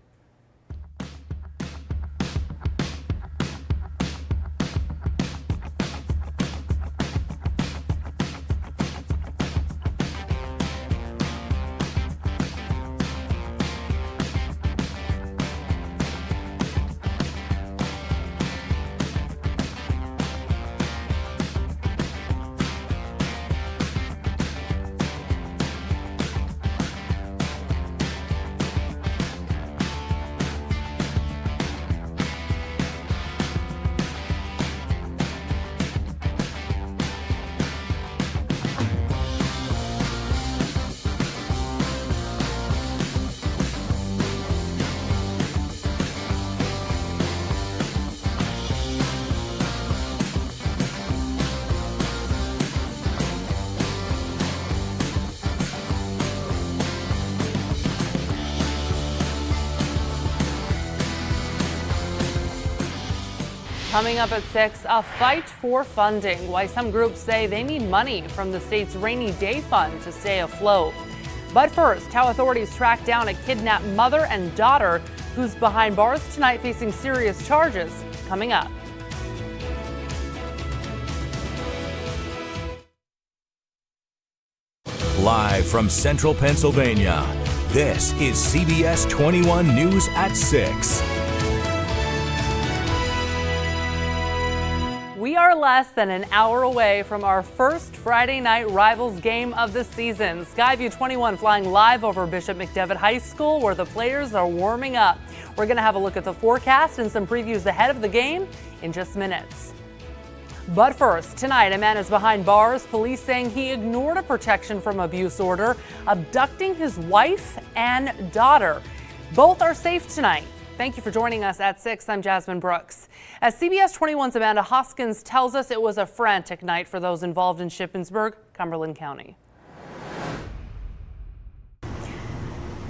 Coming up at 6, a fight for funding. Why some groups say they need money from the state's rainy day fund to stay afloat. But first, how authorities track down a kidnapped mother and daughter who's behind bars tonight facing serious charges. Coming up. Live from Central Pennsylvania, this is CBS 21 News at 6. We are less than an hour away from our first Friday night Rivals game of the season. Skyview 21 flying live over Bishop McDevitt High School where the players are warming up. We're going to have a look at the forecast and some previews ahead of the game in just minutes. But first, tonight a man is behind bars, police saying he ignored a protection from abuse order, abducting his wife and daughter. Both are safe tonight. Thank you for joining us at 6. I'm Jasmine Brooks. As CBS 21's Amanda Hoskins tells us, it was a frantic night for those involved in Shippensburg, Cumberland County.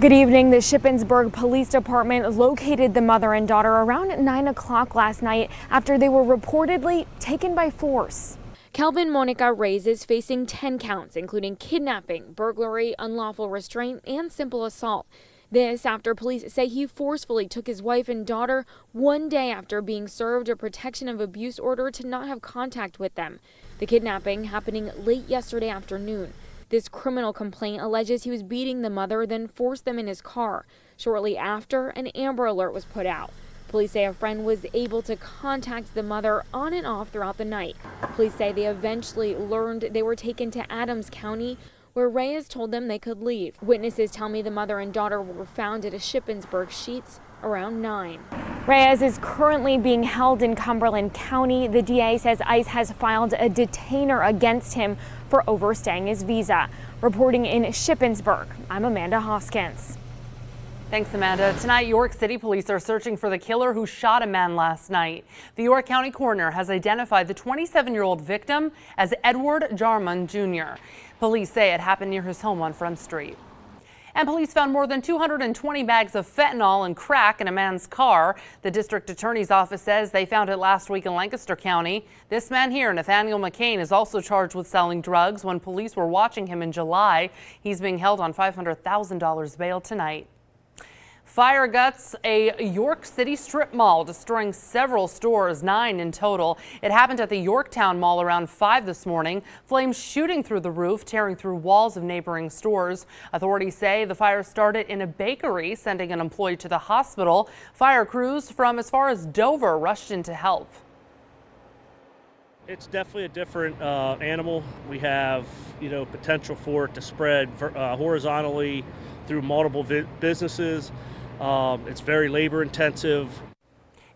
Good evening. The Shippensburg Police Department located the mother and daughter around 9 o'clock last night after they were reportedly taken by force. Kelvin Monica Reyes is facing 10 counts, including kidnapping, burglary, unlawful restraint, and simple assault. This after police say he forcefully took his wife and daughter 1 day after being served a protection of abuse order to not have contact with them. The kidnapping happening late yesterday afternoon. This criminal complaint alleges he was beating the mother, then forced them in his car. Shortly after, an Amber Alert was put out. Police say a friend was able to contact the mother on and off throughout the night. Police say they eventually learned they were taken to Adams County, where Reyes told them they could leave. Witnesses tell me the mother and daughter were found at a Shippensburg Sheets around 9. Reyes is currently being held in Cumberland County. The DA says ICE has filed a detainer against him for overstaying his visa. Reporting in Shippensburg, I'm Amanda Hoskins. Thanks, Amanda. Tonight, York City police are searching for the killer who shot a man last night. The York County coroner has identified the 27-year-old victim as Edward Jarman Jr. Police say it happened near his home on Front Street. And police found more than 220 bags of fentanyl and crack in a man's car. The district attorney's office says they found it last week in Lancaster County. This man here, Nathaniel McCain, is also charged with selling drugs when police were watching him in July. He's being held on $500,000 bail tonight. Fire guts a York City strip mall, destroying several stores, 9 in total. It happened at the Yorktown Mall around 5 this morning. Flames shooting through the roof, tearing through walls of neighboring stores. Authorities say the fire started in a bakery, sending an employee to the hospital. Fire crews from as far as Dover rushed in to help. It's definitely a different animal. We have, potential for it to spread horizontally through multiple businesses. It's very labor intensive.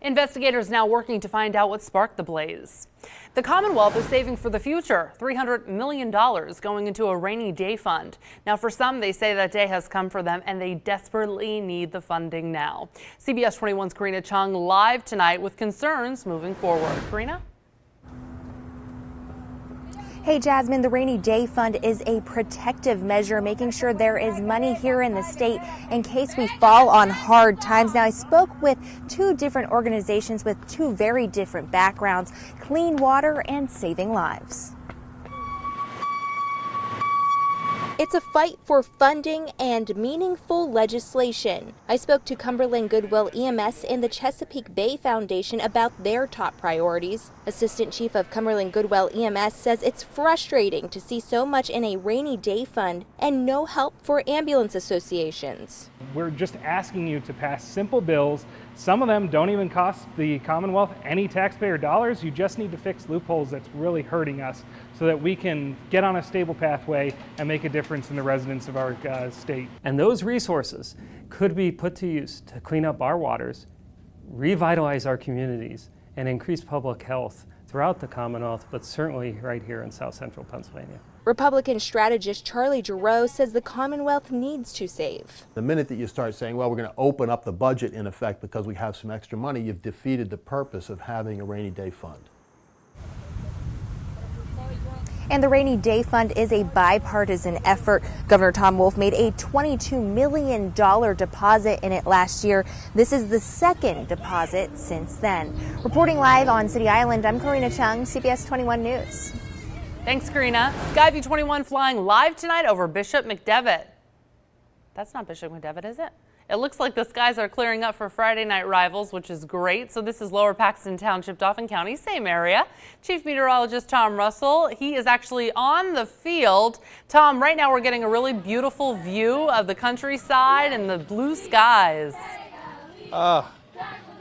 Investigators now working to find out what sparked the blaze. The Commonwealth is saving for the future, $300 million going into a rainy day fund. Now, for some, they say that day has come for them and they desperately need the funding now. CBS 21's Karina Chung live tonight with concerns moving forward. Karina? Hey Jasmine, the Rainy Day Fund is a protective measure, making sure there is money here in the state in case we fall on hard times. Now, I spoke with 2 different organizations with 2 very different backgrounds, Clean Water and Saving Lives. It's a fight for funding and meaningful legislation. I spoke to Cumberland Goodwill EMS and the Chesapeake Bay Foundation about their top priorities. Assistant Chief of Cumberland Goodwill EMS says it's frustrating to see so much in a rainy day fund and no help for ambulance associations. We're just asking you to pass simple bills. Some of them don't even cost the Commonwealth any taxpayer dollars. You just need to fix loopholes that's really hurting us so that we can get on a stable pathway and make a difference in the residents of our state. And those resources could be put to use to clean up our waters, revitalize our communities, and increase public health throughout the Commonwealth, but certainly right here in South Central Pennsylvania. Republican strategist Charlie Giroux says the Commonwealth needs to save. The minute that you start saying, well, we're going to open up the budget in effect because we have some extra money, you've defeated the purpose of having a rainy day fund. And the Rainy Day Fund is a bipartisan effort. Governor Tom Wolf made a $22 million deposit in it last year. This is the second deposit since then. Reporting live on City Island, I'm Karina Chung, CBS 21 News. Thanks, Karina. Skyview 21 flying live tonight over Bishop McDevitt. That's not Bishop McDevitt, is it? It looks like the skies are clearing up for Friday night rivals, which is great. So this is Lower Paxton Township, Dauphin County, same area. Chief Meteorologist Tom Russell, he is actually on the field. Tom, right now we're getting a really beautiful view of the countryside and the blue skies.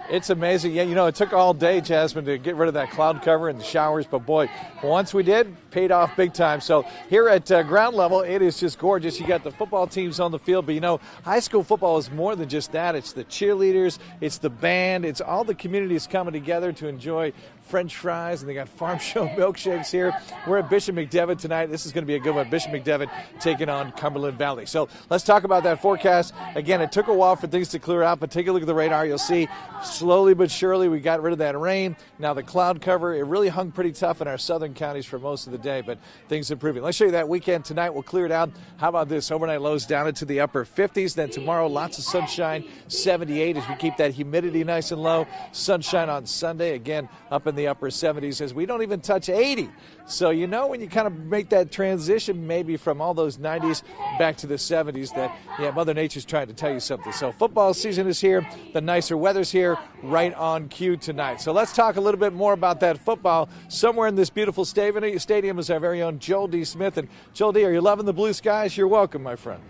It's amazing. Yeah, you know, it took all day, Jasmine, to get rid of that cloud cover and the showers. But, boy, once we did, paid off big time. So here at ground level, it is just gorgeous. You got the football teams on the field. But, you know, high school football is more than just that. It's the cheerleaders. It's the band. It's all the communities coming together to enjoy French fries, and they got Farm Show milkshakes here. We're at Bishop McDevitt tonight. This is going to be a good one. Bishop McDevitt taking on Cumberland Valley. So let's talk about that forecast. Again, it took a while for things to clear out, but take a look at the radar. You'll see slowly but surely we got rid of that rain. Now the cloud cover, it really hung pretty tough in our southern counties for most of the day, but things improving. Let's show you that weekend tonight. We'll clear it out. How about this? Overnight lows down into the upper 50s. Then tomorrow, lots of sunshine, 78 as we keep that humidity nice and low. Sunshine on Sunday, again, up in the upper 70s as we don't even touch 80. So, you know, when you kind of make that transition maybe from all those 90s back to the 70s, that, yeah, Mother Nature's trying to tell you something. So football season is here. The nicer weather's here, right on cue tonight. So let's talk a little bit more about that football. Somewhere in this beautiful stadium is our very own Joel D. Smith. And Joel D., are you loving the blue skies? You're welcome, my friend.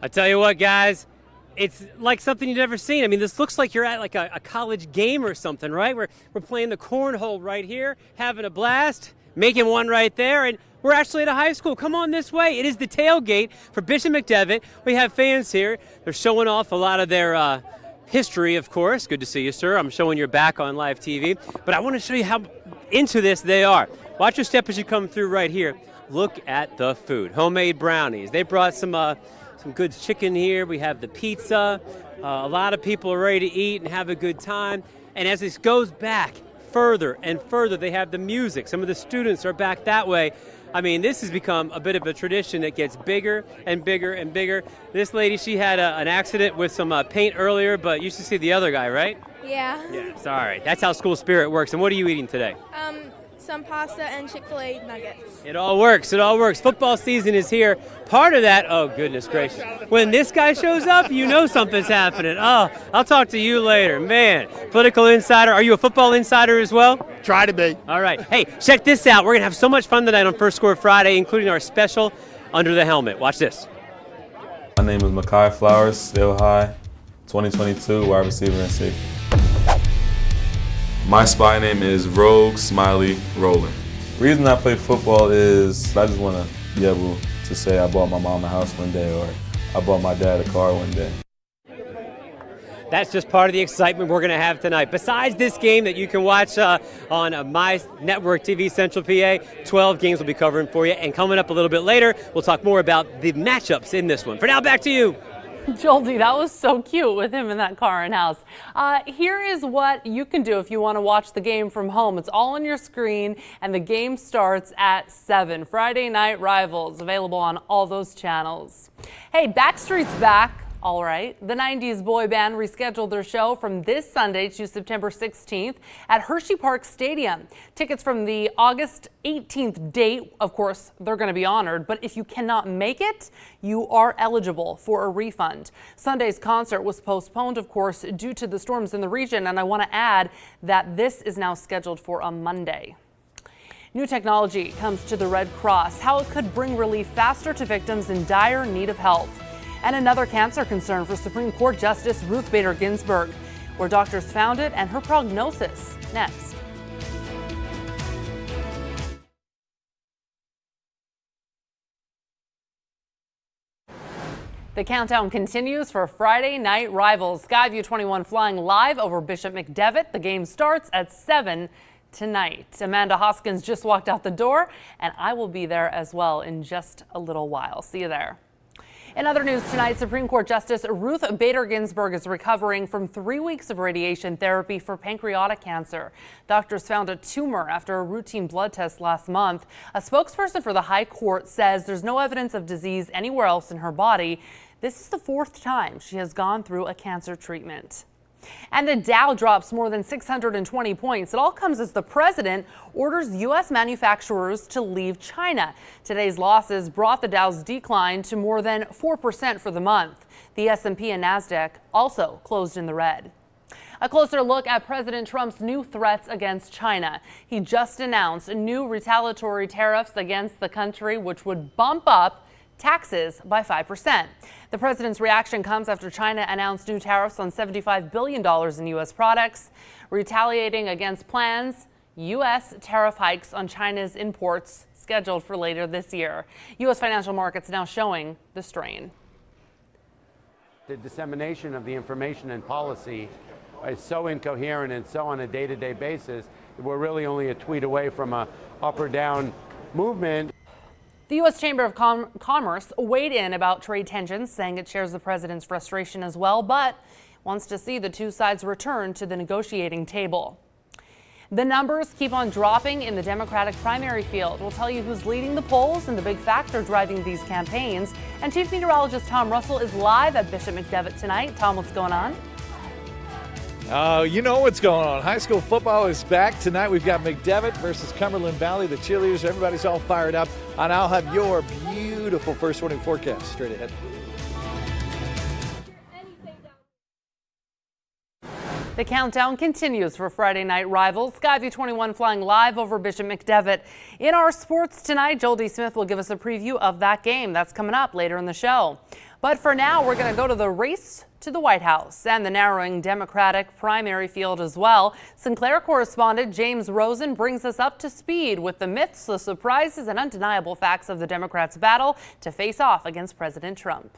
I tell you what, guys, it's like something you've never seen. I mean, this looks like you're at like a college game or something, right? We're playing the cornhole right here, having a blast, making one right there, and we're actually at a high school. Come on this way. It is the tailgate for Bishop McDevitt. We have fans here. They're showing off a lot of their history, of course. Good to see you, sir. I'm showing your back on live TV. But I want to show you how into this they are. Watch your step as you come through right here. Look at the food. Homemade brownies. They brought some good chicken here. We have the pizza. A lot of people are ready to eat and have a good time. And as this goes back further and further, they have the music. Some of the students are back that way. I mean, this has become a bit of a tradition that gets bigger and bigger and bigger. This lady, she had an accident with some paint earlier, but you should see the other guy, right? Yeah. Yeah, sorry. That's how school spirit works. And what are you eating today? Some pasta and Chick-fil-A nuggets. It all works. It all works. Football season is here. Part of that, oh, goodness gracious. When this guy shows up, you know something's happening. Oh, I'll talk to you later. Man, political insider. Are you a football insider as well? Try to be. All right. Hey, check this out. We're going to have so much fun tonight on First Score Friday, including our special Under the Helmet. Watch this. My name is Makai Flowers, still high, 2022, wide receiver and safety. My spy name is Rogue Smiley Roland. The reason I play football is I just want to be able to say I bought my mom a house one day or I bought my dad a car one day. That's just part of the excitement we're going to have tonight. Besides this game that you can watch on my network, TV Central PA, 12 games we'll be covering for you. And coming up a little bit later, we'll talk more about the matchups in this one. For now, back to you. Joel D., that was so cute with him in that car and house. Here is what you can do if you want to watch the game from home. It's all on your screen, and the game starts at 7. Friday Night Rivals, available on all those channels. Hey, Backstreet's back. All right. The 90s boy band rescheduled their show from this Sunday to September 16th at Hershey Park Stadium. Tickets from the August 18th date, of course, they're going to be honored, but if you cannot make it, you are eligible for a refund. Sunday's concert was postponed, of course, due to the storms in the region, and I want to add that this is now scheduled for a Monday. New technology comes to the Red Cross, how it could bring relief faster to victims in dire need of help. And another cancer concern for Supreme Court Justice Ruth Bader Ginsburg, where doctors found it and her prognosis. Next. The countdown continues for Friday Night Rivals. Skyview 21 flying live over Bishop McDevitt. The game starts at 7 tonight. Amanda Hoskins just walked out the door, and I will be there as well in just a little while. See you there. In other news tonight, Supreme Court Justice Ruth Bader Ginsburg is recovering from 3 weeks of radiation therapy for pancreatic cancer. Doctors found a tumor after a routine blood test last month. A spokesperson for the High Court says there's no evidence of disease anywhere else in her body. This is the 4th time she has gone through a cancer treatment. And the Dow drops more than 620 points. It all comes as the president orders U.S. manufacturers to leave China. Today's losses brought the Dow's decline to more than 4% for the month. The S&P and NASDAQ also closed in the red. A closer look at President Trump's new threats against China. He just announced new retaliatory tariffs against the country, which would bump up taxes by 5%. The president's reaction comes after China announced new tariffs on $75 billion in U.S. products, retaliating against plans U.S. tariff hikes on China's imports scheduled for later this year. U.S. financial markets now showing the strain. The dissemination of the information and policy is so incoherent and so on a day-to-day basis, we're really only a tweet away from a up or down movement. The U.S. Chamber of Commerce weighed in about trade tensions, saying it shares the president's frustration as well, but wants to see the two sides return to the negotiating table. The numbers keep on dropping in the Democratic primary field. We'll tell you who's leading the polls and the big factor driving these campaigns. And Chief Meteorologist Tom Russell is live at Bishop McDevitt tonight. Tom, what's going on? Oh, you know what's going on. High school football is back tonight. We've got McDevitt versus Cumberland Valley. The cheerleaders, everybody's all fired up. And I'll have your beautiful first warning forecast straight ahead. The countdown continues for Friday night rivals. Skyview 21 flying live over Bishop McDevitt. In our sports tonight, Joel D. Smith will give us a preview of that game. That's coming up later in the show. But for now, we're going to go to the race to the White House and the narrowing Democratic primary field as well. Sinclair correspondent James Rosen brings us up to speed with the myths, the surprises, and undeniable facts of the Democrats' battle to face off against President Trump.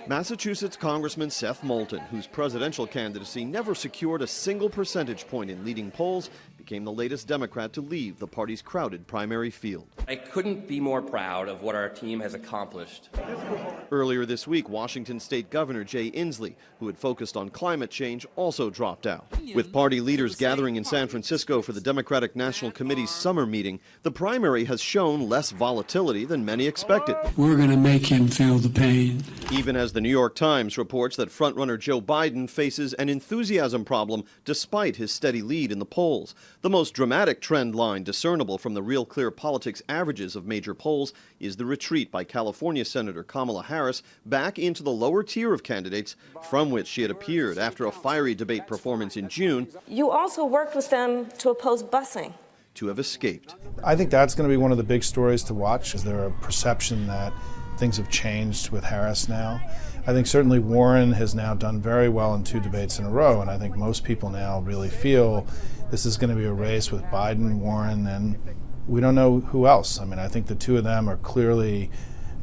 Massachusetts Congressman Seth Moulton, whose presidential candidacy never secured a single percentage point in leading polls, became the latest Democrat to leave the party's crowded primary field. I couldn't be more proud of what our team has accomplished. Earlier this week, Washington State Governor Jay Inslee, who had focused on climate change, also dropped out. With party leaders gathering in San Francisco for the Democratic National Committee's summer meeting, the primary has shown less volatility than many expected. We're going to make him feel the pain. Even as the New York Times reports that frontrunner Joe Biden faces an enthusiasm problem despite his steady lead in the polls. The most dramatic trend line discernible from the Real Clear Politics averages of major polls is the retreat by California Senator Kamala Harris back into the lower tier of candidates from which she had appeared after a fiery debate performance in June. You also worked with them to oppose busing. To have escaped. I think that's going to be one of the big stories to watch. Is there a perception that things have changed with Harris now? I think certainly Warren has now done very well in 2 debates in a row, and I think most people now really feel this is going to be a race with Biden, Warren, and we don't know who else. I mean, I think the two of them are clearly,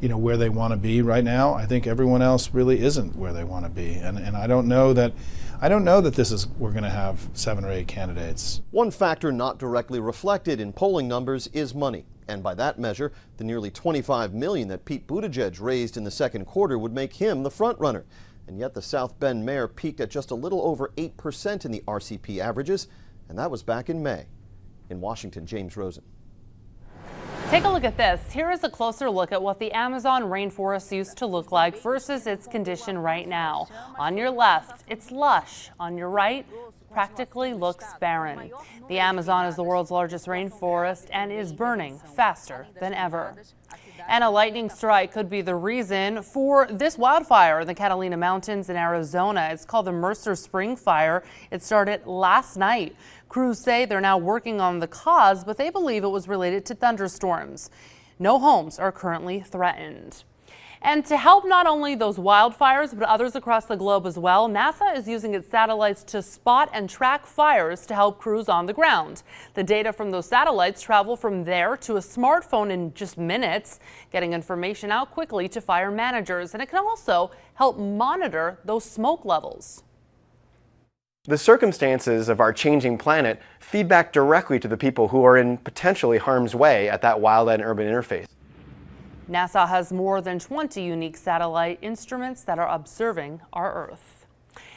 where they want to be right now. I think everyone else really isn't where they want to be, and I don't know that we're going to have 7 or 8 candidates. One factor not directly reflected in polling numbers is money. And by that measure, the nearly $25 million that Pete Buttigieg raised in the second quarter would make him the frontrunner. And yet the South Bend mayor peaked at just a little over 8% in the RCP averages, and that was back in May. In Washington, James Rosen. Take a look at this. Here is a closer look at what the Amazon rainforest used to look like versus its condition right now. On your left, it's lush. On your right, practically looks barren. The Amazon is the world's largest rainforest and is burning faster than ever. And a lightning strike could be the reason for this wildfire in the Catalina Mountains in Arizona. It's called the Mercer Spring Fire. It started last night. Crews say they're now working on the cause, but they believe it was related to thunderstorms. No homes are currently threatened. And to help not only those wildfires, but others across the globe as well, NASA is using its satellites to spot and track fires to help crews on the ground. The data from those satellites travel from there to a smartphone in just minutes, getting information out quickly to fire managers. And it can also help monitor those smoke levels. The circumstances of our changing planet feed back directly to the people who are in potentially harm's way at that wildland-urban interface. NASA has more than 20 unique satellite instruments that are observing our Earth.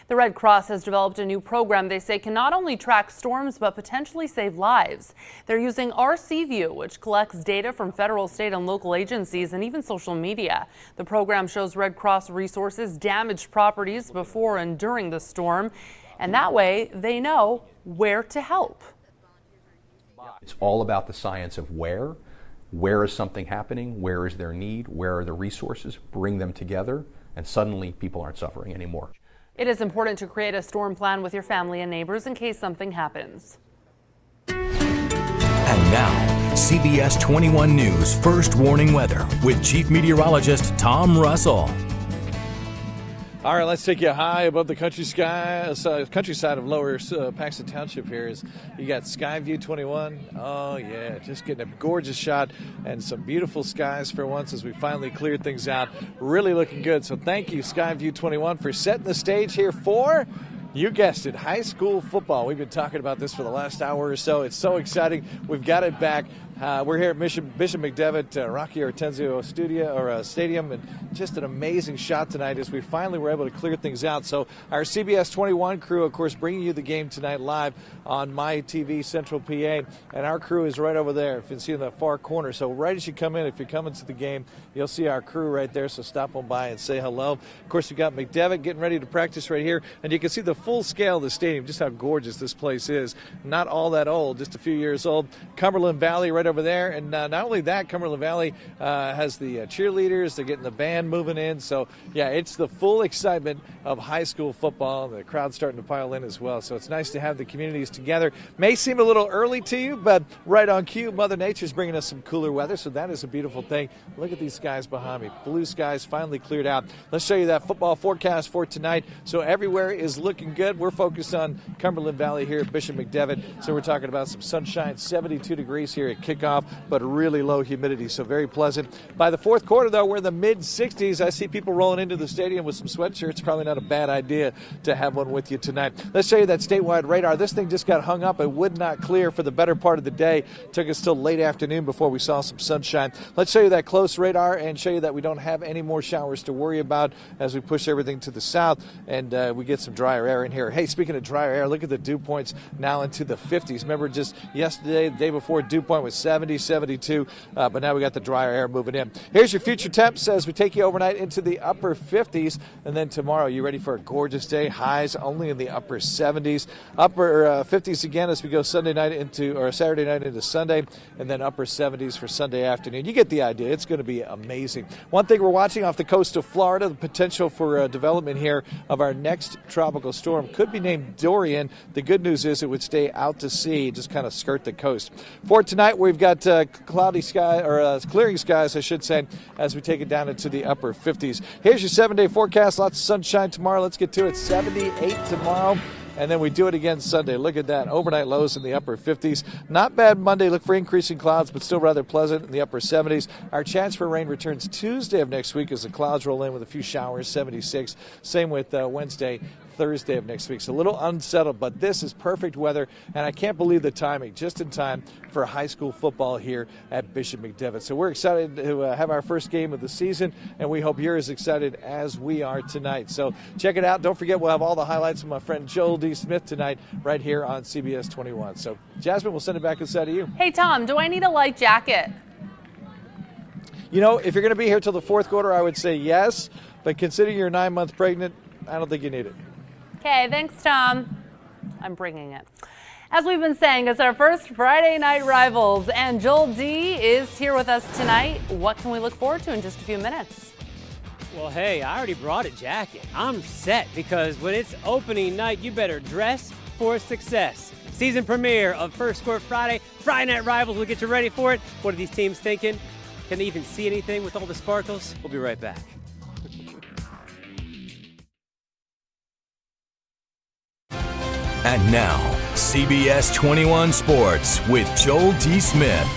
The Red Cross has developed a new program they say can not only track storms but potentially save lives. They're using RCView, which collects data from federal, state, and local agencies and even social media. The program shows Red Cross resources damaged properties before and during the storm, and that way they know where to help. It's all about the science of where is something happening, where is their need, where are the resources, bring them together, and suddenly people aren't suffering anymore. It is important to create a storm plan with your family and neighbors in case something happens. And now, CBS 21 News First Warning Weather with Chief Meteorologist Tom Russell. All right, let's take you high above the countryside of Lower Paxton Township here. You got Skyview 21. Oh, yeah, just getting a gorgeous shot and some beautiful skies for once as we finally cleared things out. Really looking good. So thank you, Skyview 21, for setting the stage here for, you guessed it, high school football. We've been talking about this for the last hour or so. It's so exciting. We've got it back. We're here at Bishop McDevitt Rocky Hortensio Stadium, and just an amazing shot tonight as we finally were able to clear things out. So our CBS 21 crew, of course, bringing you the game tonight live on My TV Central PA, and our crew is right over there, if you can see in the far corner. So right as you come in, if you're coming to the game, you'll see our crew right there, so stop on by and say hello. Of course, we've got McDevitt getting ready to practice right here, and you can see the full scale of the stadium, just how gorgeous this place is. Not all that old, just a few years old. Cumberland Valley right over there, and not only that, Cumberland Valley has the cheerleaders. They're getting the band moving in, so yeah, it's the full excitement of high school football. The crowd's starting to pile in as well, so it's nice to have the communities together. May seem a little early to you, but right on cue, Mother Nature's bringing us some cooler weather, so that is a beautiful thing. Look at these skies behind me. Blue skies finally cleared out. Let's show you that football forecast for tonight. So everywhere is looking good. We're focused on Cumberland Valley here at Bishop McDevitt, so we're talking about some sunshine, 72 degrees here at kickoff, but really low humidity, so very pleasant. By the fourth quarter, though, we're in the mid-60s. I see people rolling into the stadium with some sweatshirts. Probably not a bad idea to have one with you tonight. Let's show you that statewide radar. This thing just got hung up. It would not clear for the better part of the day. Took us till late afternoon before we saw some sunshine. Let's show you that close radar and show you that we don't have any more showers to worry about as we push everything to the south and we get some drier air in here. Hey, speaking of drier air, look at the dew points now into the 50s. Remember just yesterday, the day before, dew point was 70, 72, but now we got the drier air moving in. Here's your future temps as we take you overnight into the upper 50s, and then tomorrow you ready for a gorgeous day. Highs only in the upper 70s, upper 50s again as we go Saturday night into Sunday, and then upper 70s for Sunday afternoon. You get the idea. It's going to be amazing. One thing we're watching off the coast of Florida, the potential for development here of our next tropical storm could be named Dorian. The good news is it would stay out to sea, just kind of skirt the coast. For tonight, we've got cloudy sky, or clearing skies, I should say, as we take it down into the upper 50s. Here's your 7-day forecast. Lots of sunshine tomorrow. Let's get to it. 78 tomorrow. And then we do it again Sunday. Look at that. Overnight lows in the upper 50s. Not bad Monday. Look for increasing clouds, but still rather pleasant in the upper 70s. Our chance for rain returns Tuesday of next week as the clouds roll in with a few showers, 76. Same with Wednesday, Thursday of next week. So a little unsettled, but this is perfect weather, and I can't believe the timing, just in time for high school football here at Bishop McDevitt. So we're excited to have our first game of the season, and we hope you're as excited as we are tonight. So check it out. Don't forget, we'll have all the highlights from my friend Joel D. Smith tonight right here on CBS 21. So Jasmine, we'll send it back inside of you. Hey, Tom, do I need a light jacket? You know, if you're going to be here till the fourth quarter, I would say yes, but considering you're 9 months pregnant, I don't think you need it. Okay, thanks, Tom. I'm bringing it. As we've been saying, it's our first Friday night rivals, and Joel D is here with us tonight. What can we look forward to in just a few minutes? Well, hey, I already brought a jacket. I'm set because when it's opening night, you better dress for success. Season premiere of First Score Friday. Friday night rivals will get you ready for it. What are these teams thinking? Can they even see anything with all the sparkles? We'll be right back. And now, CBS 21 Sports with Joel D. Smith.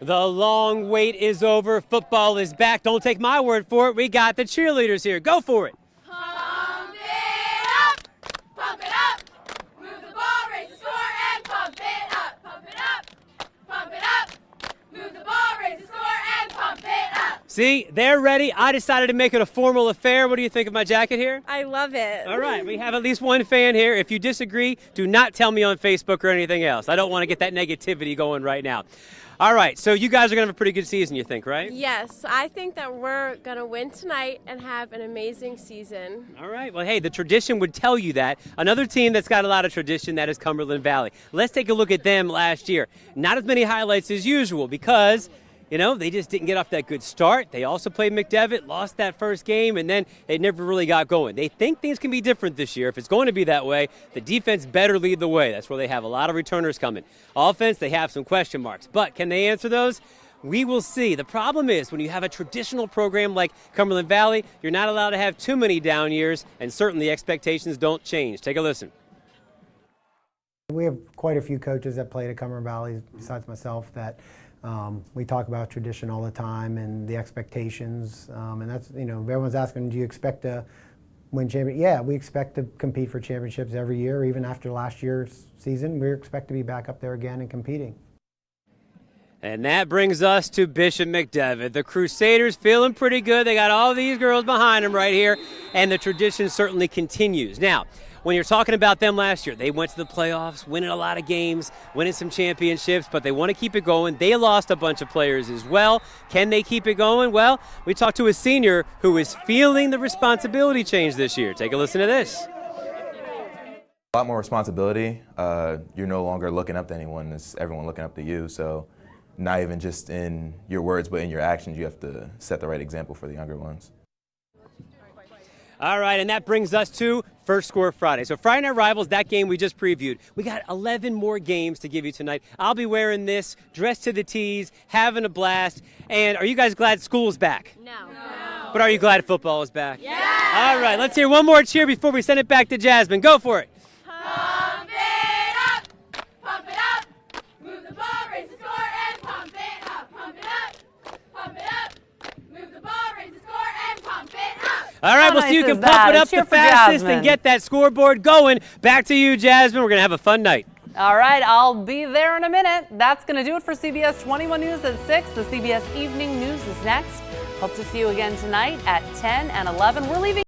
The long wait is over. Football is back. Don't take my word for it. We got the cheerleaders here. Go for it. Pump it up. Pump it up. Move the ball, raise the score, and pump it up. Pump it up. Pump it up. Move the ball, raise the score, and pump See, they're ready. I decided to make it a formal affair. What do you think of my jacket here? I love it. All right, we have at least one fan here. If you disagree, do not tell me on Facebook or anything else. I don't want to get that negativity going right now. All right, so you guys are going to have a pretty good season, you think, right? Yes, I think that we're going to win tonight and have an amazing season. All right, well, hey, the tradition would tell you that. Another team that's got a lot of tradition, that is Cumberland Valley. Let's take a look at them last year. Not as many highlights as usual because, you know, they just didn't get off that good start. They also played McDevitt, lost that first game, and then they never really got going. They think things can be different this year. If it's going to be that way, the defense better lead the way. That's where they have a lot of returners coming. Offense, they have some question marks. But can they answer those? We will see. The problem is when you have a traditional program like Cumberland Valley, you're not allowed to have too many down years, and certainly expectations don't change. Take a listen. We have quite a few coaches that played at Cumberland Valley, besides myself, that we talk about tradition all the time and the expectations, and that's, you know, everyone's asking, do you expect to win championships? Yeah, we expect to compete for championships every year. Even after last year's season, we expect to be back up there again and competing. And that brings us to Bishop McDevitt. The Crusaders feeling pretty good. They got all these girls behind them right here, and the tradition certainly continues. Now, when you're talking about them last year, they went to the playoffs, winning a lot of games, winning some championships, but they want to keep it going. They lost a bunch of players as well. Can they keep it going? Well, we talked to a senior who is feeling the responsibility change this year. Take a listen to this. A lot more responsibility. You're no longer looking up to anyone. It's everyone looking up to you. So not even just in your words, but in your actions, you have to set the right example for the younger ones. All right, and that brings us to First Score Friday. So Friday Night Rivals, that game we just previewed. We got 11 more games to give you tonight. I'll be wearing this, dressed to the T's, having a blast. And are you guys glad school's back? No. But are you glad football is back? Yeah. All right, let's hear one more cheer before we send it back to Jasmine. Go for it. Pump it up, pump it up, move the ball, raise the score, and pump it up, pump it up, move the ball, raise the score, and pump it up. All right, well, so you can pump it up the fastest and get that scoreboard going. Back to you, Jasmine. We're going to have a fun night. All right, I'll be there in a minute. That's going to do it for CBS 21 News at 6. The CBS Evening News is next. Hope to see you again tonight at 10 and 11. We're leaving.